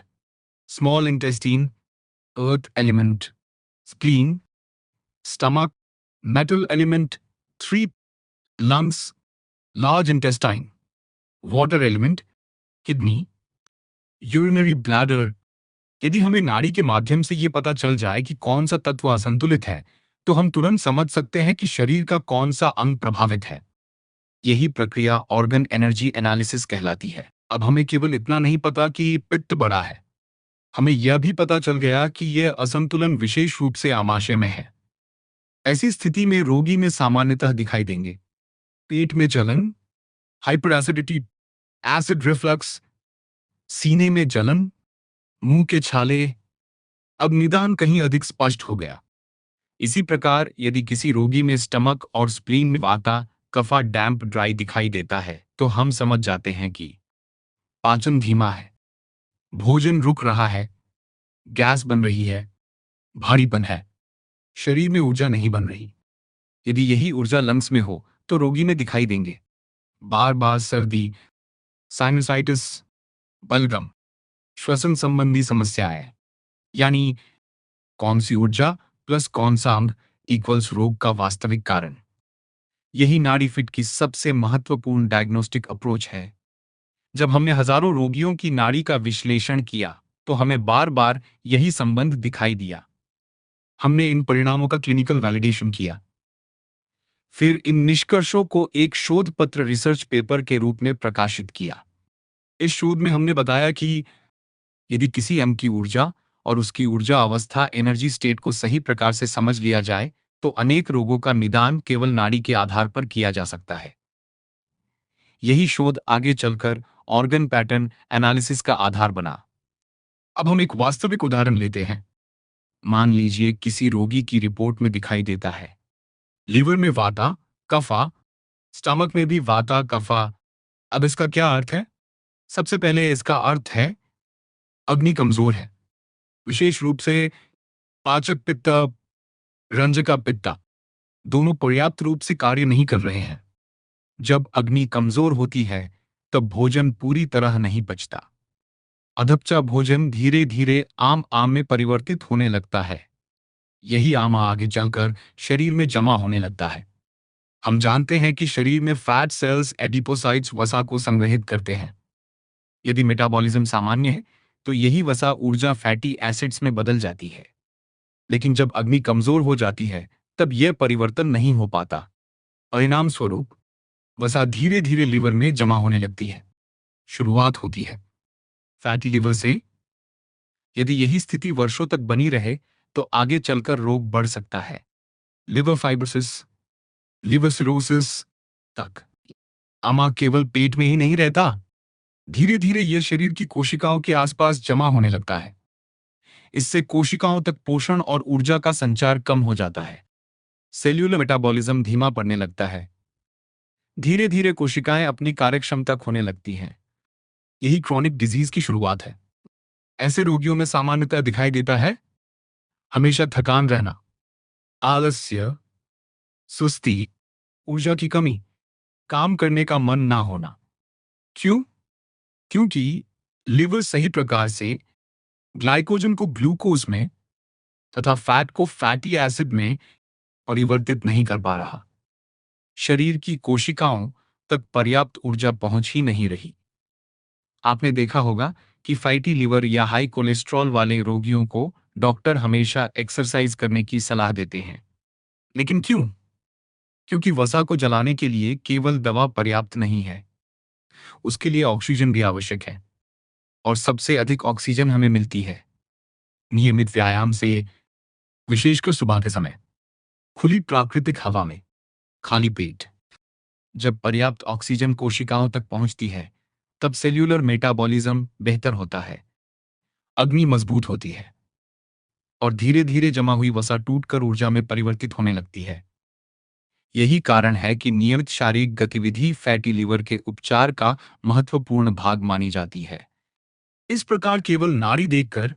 small intestine, earth element spleen, stomach, metal element 3, lungs, large intestine, water element kidney, urinary bladder. यदि हमें नाड़ी के माध्यम से ये पता चल जाए कि कौन सा तत्व असंतुलित है, तो हम तुरंत समझ सकते हैं कि शरीर का कौन सा अंग प्रभावित है। यही प्रक्रिया ऑर्गन एनर्जी एनालिसिस कहलाती है। अब हमें केवल इतना नहीं पता कि पित्त बड़ा है, हमें यह भी पता चल गया कि यह असंतुलन विशेष रूप से आमाशय में है। ऐसी स्थिति में रोगी में सामान्यतः दिखाई देंगे पेट में जलन, हाइपर एसिडिटी, एसिड रिफ्लक्स, सीने में जलन, मुंह के छाले। अब निदान कहीं अधिक स्पष्ट हो गया। इसी प्रकार यदि किसी रोगी में स्टमक और स्प्लीन में वाता, कफा, डैम्प, ड्राई दिखाई देता है, तो हम समझ जाते हैं कि पाचन धीमा है, भोजन रुक रहा है, गैस बन रही है, भारीपन है, शरीर में ऊर्जा नहीं बन रही। यदि यही ऊर्जा लंग्स में हो तो रोगी में दिखाई देंगे बार बार सर्दी, साइनसाइटिस, बलगम, श्वसन संबंधी समस्याएं। यानी कौन सी ऊर्जा प्लस कौन सा अंग इक्वल्स रोग का वास्तविक कारण। यही नाड़ी फिट की सबसे महत्वपूर्ण डायग्नोस्टिक अप्रोच है। जब हमने हजारों रोगियों की नाड़ी का विश्लेषण किया तो हमें बार बार यही संबंध दिखाई दिया। हमने इन परिणामों का क्लिनिकल वैलिडेशन किया, फिर इन निष्कर्षों को एक शोध पत्र रिसर्च पेपर के रूप में प्रकाशित किया। इस शोध में हमने बताया कि यदि किसी अंग की ऊर्जा और उसकी ऊर्जा अवस्था एनर्जी स्टेट को सही प्रकार से समझ लिया जाए तो अनेक रोगों का निदान केवल नाड़ी के आधार पर किया जा सकता है। यही शोध आगे चलकर ऑर्गन पैटर्न एनालिसिस का आधार बना। अब हम एक वास्तविक उदाहरण लेते हैं। मान लीजिए किसी रोगी की रिपोर्ट में दिखाई देता है लीवर में वाता, कफा, स्टमक में भी वाता, कफा। अब इसका क्या अर्थ है? सबसे पहले इसका अर्थ है अग्नि कमजोर है, विशेष रूप से पाचक पित्त, रंजका पित्त दोनों पर्याप्त रूप से कार्य नहीं कर रहे हैं। जब अग्नि कमजोर होती है तब भोजन पूरी तरह नहीं पचता। अधपचा भोजन धीरे धीरे आम में परिवर्तित होने लगता है। यही आमा आगे चलकर शरीर में जमा होने लगता है। हम जानते हैं कि शरीर में फैट सेल्स एडिपोसाइट्स वसा को संग्रहित करते हैं। यदि मेटाबॉलिज्म सामान्य है तो यही वसा ऊर्जा फैटी एसिड्स में बदल जाती है। लेकिन जब अग्नि कमजोर हो जाती है तब यह परिवर्तन नहीं हो पाता। परिणाम स्वरूप वसा धीरे धीरे लिवर में जमा होने लगती है। शुरुआत होती है फैटी लिवर से। यदि यही स्थिति वर्षों तक बनी रहे तो आगे चलकर रोग बढ़ सकता है, लिवर फाइब्रोसिस, लिवर सिरोसिस तक। आमा केवल पेट में ही नहीं रहता, धीरे धीरे यह शरीर की कोशिकाओं के आसपास जमा होने लगता है। इससे कोशिकाओं तक पोषण और ऊर्जा का संचार कम हो जाता है। सेल्यूलर मेटाबॉलिज्म धीमा पड़ने लगता है। धीरे धीरे कोशिकाएं अपनी कार्यक्षमता खोने लगती हैं। यही क्रॉनिक डिजीज की शुरुआत है। ऐसे रोगियों में सामान्यतः दिखाई देता है हमेशा थकान रहना, आलस्य, सुस्ती, ऊर्जा की कमी, काम करने का मन ना होना। क्यों? क्योंकि लिवर सही प्रकार से ग्लाइकोजन को ग्लूकोज में तथा फैट को फैटी एसिड में परिवर्तित नहीं कर पा रहा। शरीर की कोशिकाओं तक पर्याप्त ऊर्जा पहुंच ही नहीं रही। आपने देखा होगा कि फैटी लिवर या हाई कोलेस्ट्रॉल वाले रोगियों को डॉक्टर हमेशा एक्सरसाइज करने की सलाह देते हैं। लेकिन क्यों? क्योंकि वसा को जलाने के लिए केवल दवा पर्याप्त नहीं है, उसके लिए ऑक्सीजन भी आवश्यक है। और सबसे अधिक ऑक्सीजन हमें मिलती है नियमित व्यायाम से, विशेषकर सुबह के समय, खुली प्राकृतिक हवा में, खाली पेट। जब पर्याप्त ऑक्सीजन कोशिकाओं तक पहुंचती है तब सेल्यूलर मेटाबॉलिज्म बेहतर होता है, अग्नि मजबूत होती है और धीरे धीरे जमा हुई वसा टूटकर ऊर्जा में परिवर्तित होने लगती है। यही कारण है कि नियमित शारीरिक गतिविधि फैटी लिवर के उपचार का महत्वपूर्ण भाग मानी जाती है। इस प्रकार केवल नाड़ी देखकर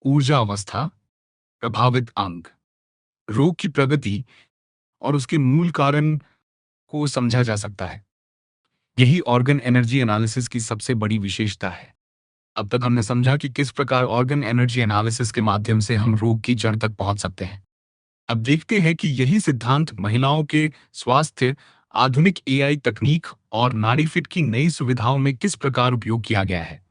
ऊर्जा अवस्था, प्रभावित अंग, रोग की प्रगति और उसके मूल कारण को समझा जा सकता है। यही ऑर्गन एनर्जी एनालिसिस की सबसे बड़ी विशेषता है। अब तक हमने समझा कि किस प्रकार ऑर्गन एनर्जी एनालिसिस के माध्यम से हम रोग की जड़ तक पहुंच सकते हैं। अब देखते हैं कि यही सिद्धांत महिलाओं के स्वास्थ्य, आधुनिक एआई तकनीक और नाड़ी फिट की नई सुविधाओं में किस प्रकार उपयोग किया गया है।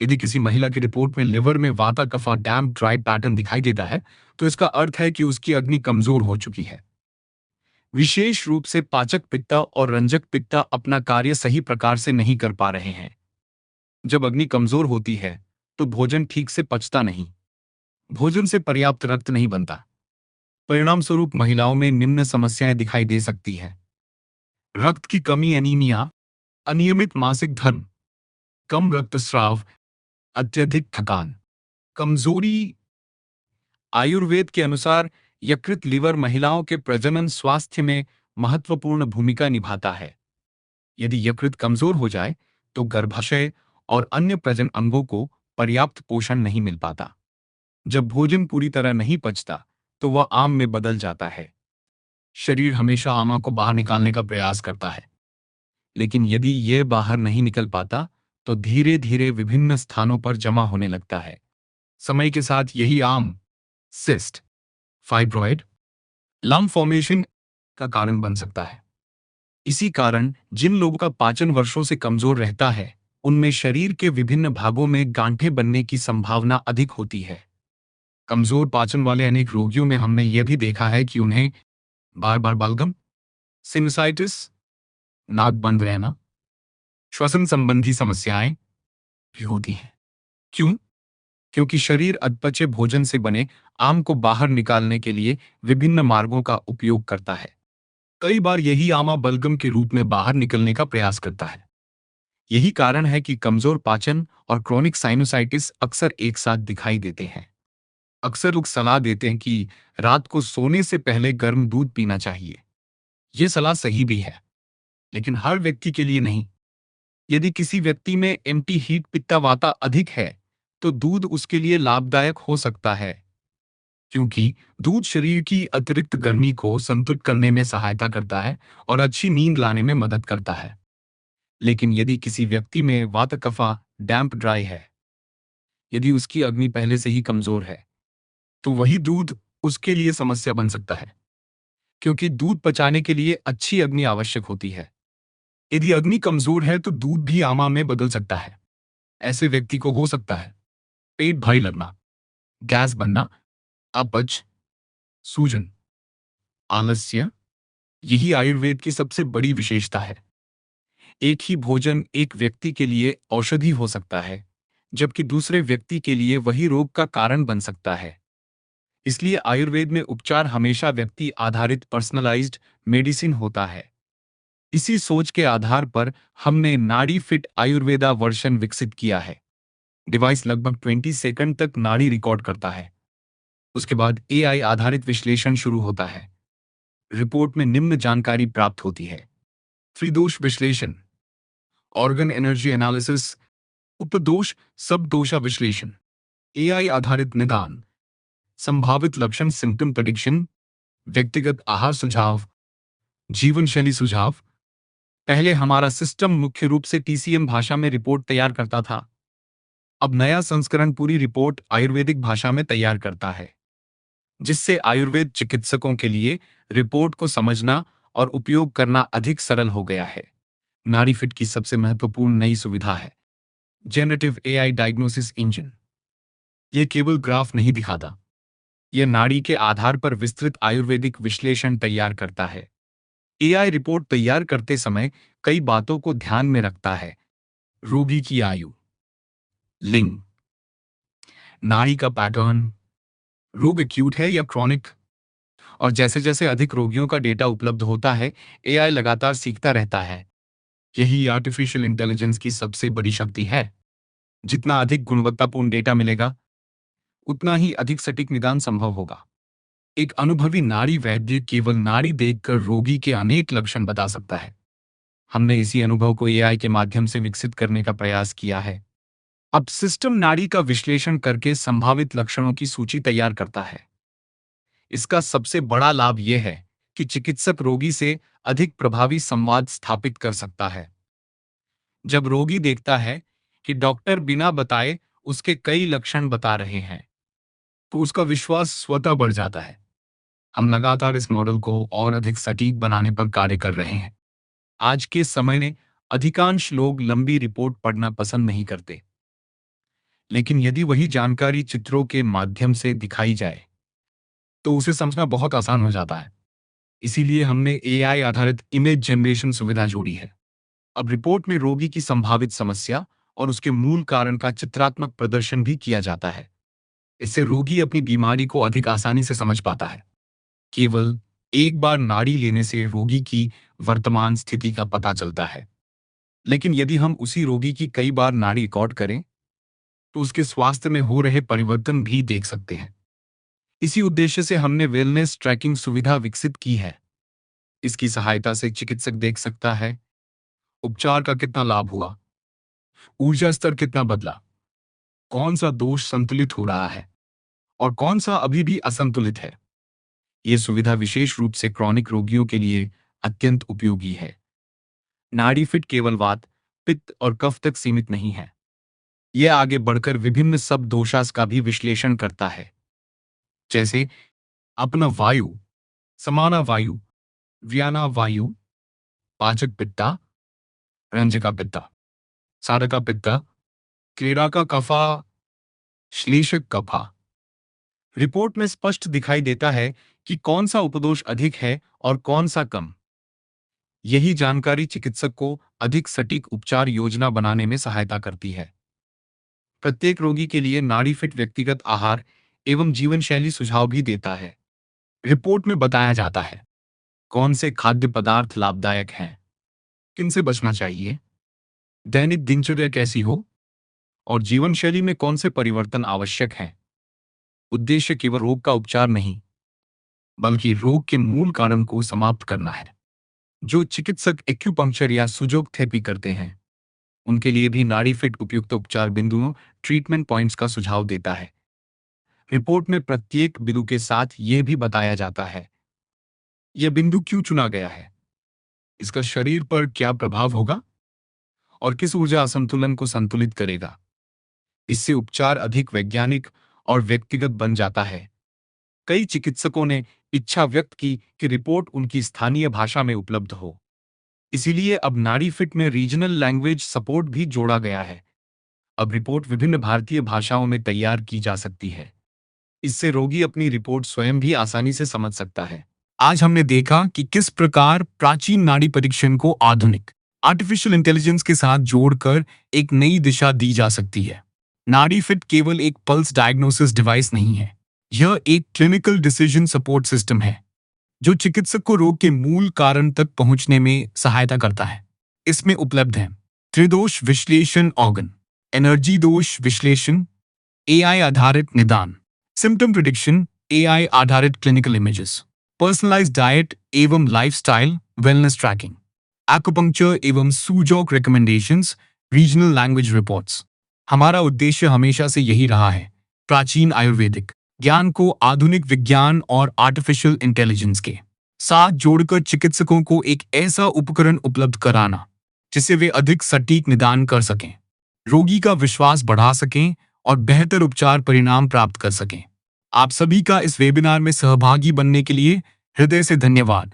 यदि किसी महिला की रिपोर्ट में लिवर में वाता कफा डैम्प ड्राई पैटर्न दिखाई देता है, तो इसका अर्थ है कि उसकी अग्नि कमजोर हो चुकी है। विशेष रूप से पाचक पित्ता और रंजक पित्ता अपना कार्य सही प्रकार से नहीं कर पा रहे हैं। जब अग्नि कमजोर होती है, तो भोजन ठीक से पचता नहीं, भोजन से पर्याप्त रक्त नहीं बनता। परिणाम स्वरूप महिलाओं में निम्न समस्याएं दिखाई दे सकती हैं: रक्त की कमी एनीमिया, अनियमित मासिक धर्म, कम रक्तस्राव, अत्यधिक थकान, कमजोरी। आयुर्वेद के अनुसार यकृत लीवर महिलाओं के प्रजनन स्वास्थ्य में महत्वपूर्ण भूमिका निभाता है। यदि यकृत कमजोर हो जाए, तो गर्भाशय और अन्य प्रजनन अंगों को पर्याप्त पोषण नहीं मिल पाता। जब भोजन पूरी तरह नहीं पचता, तो वह आम में बदल जाता है। शरीर हमेशा आमा को बाहर निकालने का प्रयास करता है, लेकिन यदि यह बाहर नहीं निकल पाता, तो धीरे धीरे विभिन्न स्थानों पर जमा होने लगता है। समय के साथ यही आम सिस्ट, फाइब्रॉइड, लंप फॉर्मेशन का कारण बन सकता है। इसी कारण जिन लोगों का पाचन वर्षों से कमजोर रहता है, उनमें शरीर के विभिन्न भागों में गांठें बनने की संभावना अधिक होती है। कमजोर पाचन वाले अनेक रोगियों में हमने यह भी देखा है कि उन्हें बार बार बलगम, सिनुसाइटिस, नाक बंद रहना, श्वसन संबंधी समस्याएं भी होती हैं। क्यों? क्योंकि शरीर अधपचे भोजन से बने आम को बाहर निकालने के लिए विभिन्न मार्गों का उपयोग करता है। कई बार यही आमा बलगम के रूप में बाहर निकलने का प्रयास करता है। यही कारण है कि कमजोर पाचन और क्रोनिक साइनोसाइटिस अक्सर एक साथ दिखाई देते हैं। अक्सर लोग सलाह देते हैं कि रात को सोने से पहले गर्म दूध पीना चाहिए। यह सलाह सही भी है, लेकिन हर व्यक्ति के लिए नहीं। यदि किसी व्यक्ति में एम्प्टी हीट पित्ता वाता अधिक है, तो दूध उसके लिए लाभदायक हो सकता है, क्योंकि दूध शरीर की अतिरिक्त गर्मी को संतुलित करने में सहायता करता है और अच्छी नींद लाने में मदद करता है। लेकिन यदि किसी व्यक्ति में वात कफा डैम्प ड्राई है, यदि उसकी अग्नि पहले से ही कमजोर है, तो वही दूध उसके लिए समस्या बन सकता है, क्योंकि दूध पचाने के लिए अच्छी अग्नि आवश्यक होती है। यदि अग्नि कमजोर है, तो दूध भी आमा में बदल सकता है। ऐसे व्यक्ति को हो सकता है पेट भारी लगना, गैस बनना, अपच, सूजन, आलस्य। यही आयुर्वेद की सबसे बड़ी विशेषता है। एक ही भोजन एक व्यक्ति के लिए औषधि हो सकता है, जबकि दूसरे व्यक्ति के लिए वही रोग का कारण बन सकता है। इसलिए आयुर्वेद में उपचार हमेशा व्यक्ति आधारित पर्सनलाइज्ड मेडिसिन होता है। इसी सोच के आधार पर हमने नाड़ी फिट आयुर्वेदा वर्जन विकसित किया है। डिवाइस लगभग 20 सेकंड तक नाड़ी रिकॉर्ड करता है। उसके बाद एआई आधारित विश्लेषण शुरू होता है। रिपोर्ट में निम्न जानकारी प्राप्त होती है: त्रिदोष विश्लेषण, ऑर्गन एनर्जी एनालिसिस, उपदोष सब दोषा विश्लेषण, एआई आधारित निदान, संभावित लक्षण सिम्टम प्रेडिक्शन, व्यक्तिगत आहार सुझाव, जीवन शैली सुझाव। पहले हमारा सिस्टम मुख्य रूप से टीसीएम भाषा में रिपोर्ट तैयार करता था। अब नया संस्करण पूरी रिपोर्ट आयुर्वेदिक भाषा में तैयार करता है, जिससे आयुर्वेद चिकित्सकों के लिए रिपोर्ट को समझना और उपयोग करना अधिक सरल हो गया है। नाड़ी फिट की सबसे महत्वपूर्ण नई सुविधा है जेनरेटिव एआई डायग्नोसिस इंजन। यह केवल ग्राफ नहीं दिखाता, यह नाड़ी के आधार पर विस्तृत आयुर्वेदिक विश्लेषण तैयार करता है। एआई रिपोर्ट तैयार करते समय कई बातों को ध्यान में रखता है: रोगी की आयु, लिंग, नाड़ी का पैटर्न, रोग एक्यूट है या क्रॉनिक। और जैसे जैसे अधिक रोगियों का डेटा उपलब्ध होता है, एआई लगातार सीखता रहता है। यही आर्टिफिशियल इंटेलिजेंस की सबसे बड़ी शक्ति है। जितना अधिक गुणवत्तापूर्ण डेटा मिलेगा, उतना ही अधिक सटीक निदान संभव होगा। एक अनुभवी नाड़ी वैद्य केवल नाड़ी देखकर रोगी के अनेक लक्षण बता सकता है। हमने इसी अनुभव को एआई के माध्यम से विकसित करने का प्रयास किया है। अब सिस्टम नाड़ी का विश्लेषण करके संभावित लक्षणों की सूची तैयार करता है। इसका सबसे बड़ा लाभ यह है कि चिकित्सक रोगी से अधिक प्रभावी संवाद स्थापित कर सकता है। जब रोगी देखता है कि डॉक्टर बिना बताए उसके कई लक्षण बता रहे हैं, तो उसका विश्वास स्वतः बढ़ जाता है। हम लगातार इस मॉडल को और अधिक सटीक बनाने पर कार्य कर रहे हैं। आज के समय में अधिकांश लोग लंबी रिपोर्ट पढ़ना पसंद नहीं करते। लेकिन यदि वही जानकारी चित्रों के माध्यम से दिखाई जाए तो उसे समझना बहुत आसान हो जाता है। इसीलिए हमने एआई आधारित इमेज जनरेशन सुविधा जोड़ी है। अब रिपोर्ट में रोगी की संभावित समस्या और उसके मूल कारण का चित्रात्मक प्रदर्शन भी किया जाता है। इससे रोगी अपनी बीमारी को अधिक आसानी से समझ पाता है। केवल एक बार नाड़ी लेने से रोगी की वर्तमान स्थिति का पता चलता है, लेकिन यदि हम उसी रोगी की कई बार नाड़ी रिकॉर्ड करें तो उसके स्वास्थ्य में हो रहे परिवर्तन भी देख सकते हैं। इसी उद्देश्य से हमने वेलनेस ट्रैकिंग सुविधा विकसित की है। इसकी सहायता से चिकित्सक देख सकता है उपचार का कितना लाभ हुआ, ऊर्जा स्तर कितना बदला, कौन सा दोष संतुलित हो रहा है और कौन सा अभी भी असंतुलित है। यह सुविधा विशेष रूप से क्रॉनिक रोगियों के लिए अत्यंत उपयोगी है। नाड़ी फिट केवल वात, पित्त और कफ तक सीमित नहीं है। यह आगे बढ़कर विभिन्न सब दोषास का भी विश्लेषण करता है, जैसे अपना वायु, समाना वायु, व्याना वायु, पाचक पित्ता, रंजका पित्ता, सारका पित्ता, क्रीड़ा का कफा, श्लेषक कफा। रिपोर्ट में स्पष्ट दिखाई देता है कि कौन सा उपदोष अधिक है और कौन सा कम। यही जानकारी चिकित्सक को अधिक सटीक उपचार योजना बनाने में सहायता करती है। प्रत्येक रोगी के लिए नाड़ी फिट व्यक्तिगत आहार एवं जीवन शैली सुझाव भी देता है। रिपोर्ट में बताया जाता है कौन से खाद्य पदार्थ लाभदायक हैं, किनसे बचना चाहिए, दैनिक दिनचर्या कैसी हो और जीवन शैली में कौन से परिवर्तन आवश्यक हैं। उद्देश्य केवल रोग का उपचार नहीं, बल्कि रोग के मूल कारण को समाप्त करना है। जो चिकित्सक एक्यूपंक्चर या सुजोग थेरेपी करते हैं, उनके लिए भी नाड़ी फिट उपयुक्त उपचार बिंदुओं, ट्रीटमेंट पॉइंट्स का सुझाव देता है। रिपोर्ट में प्रत्येक बिंदु के साथ यह भी बताया जाता है यह बिंदु क्यों चुना गया है, इसका शरीर पर क्या प्रभाव होगा और किस ऊर्जा असंतुलन को संतुलित करेगा। इससे उपचार अधिक वैज्ञानिक और व्यक्तिगत बन जाता है। कई चिकित्सकों ने इच्छा व्यक्त की कि रिपोर्ट उनकी स्थानीय भाषा में उपलब्ध हो। इसीलिए अब नाड़ी फिट में रीजनल लैंग्वेज सपोर्ट भी जोड़ा गया है। अब रिपोर्ट विभिन्न भारतीय भाषाओं में तैयार की जा सकती है। इससे रोगी अपनी रिपोर्ट स्वयं भी आसानी से समझ सकता है। आज हमने देखा कि किस प्रकार प्राचीन नाड़ी परीक्षण को आधुनिक आर्टिफिशियल इंटेलिजेंस के साथ जोड़कर एक नई दिशा दी जा सकती है। नाड़ी फिट केवल एक पल्स डायग्नोसिस डिवाइस नहीं है, यह एक क्लिनिकल डिसीजन सपोर्ट सिस्टम है जो चिकित्सक को रोग के मूल कारण तक पहुंचने में सहायता करता है। इसमें उपलब्ध है त्रिदोष विश्लेषण ऑर्गन, एनर्जी दोष विश्लेषण, एआई आधारित निदान, सिम्टम प्रिडिक्शन, एआई आधारित क्लिनिकल इमेजेस, पर्सनलाइज्ड डाइट एवं लाइफस्टाइल वेलनेस ट्रैकिंग, एक्यूपंक्चर एवं सुजोग रिकमेंडेशंस, रीजनल लैंग्वेज रिपोर्ट्स। हमारा उद्देश्य हमेशा से यही रहा है, प्राचीन आयुर्वेदिक ज्ञान को आधुनिक विज्ञान और आर्टिफिशियल इंटेलिजेंस के साथ जोड़कर चिकित्सकों को एक ऐसा उपकरण उपलब्ध कराना जिससे वे अधिक सटीक निदान कर सकें, रोगी का विश्वास बढ़ा सकें और बेहतर उपचार परिणाम प्राप्त कर सकें। आप सभी का इस वेबिनार में सहभागी बनने के लिए हृदय से धन्यवाद।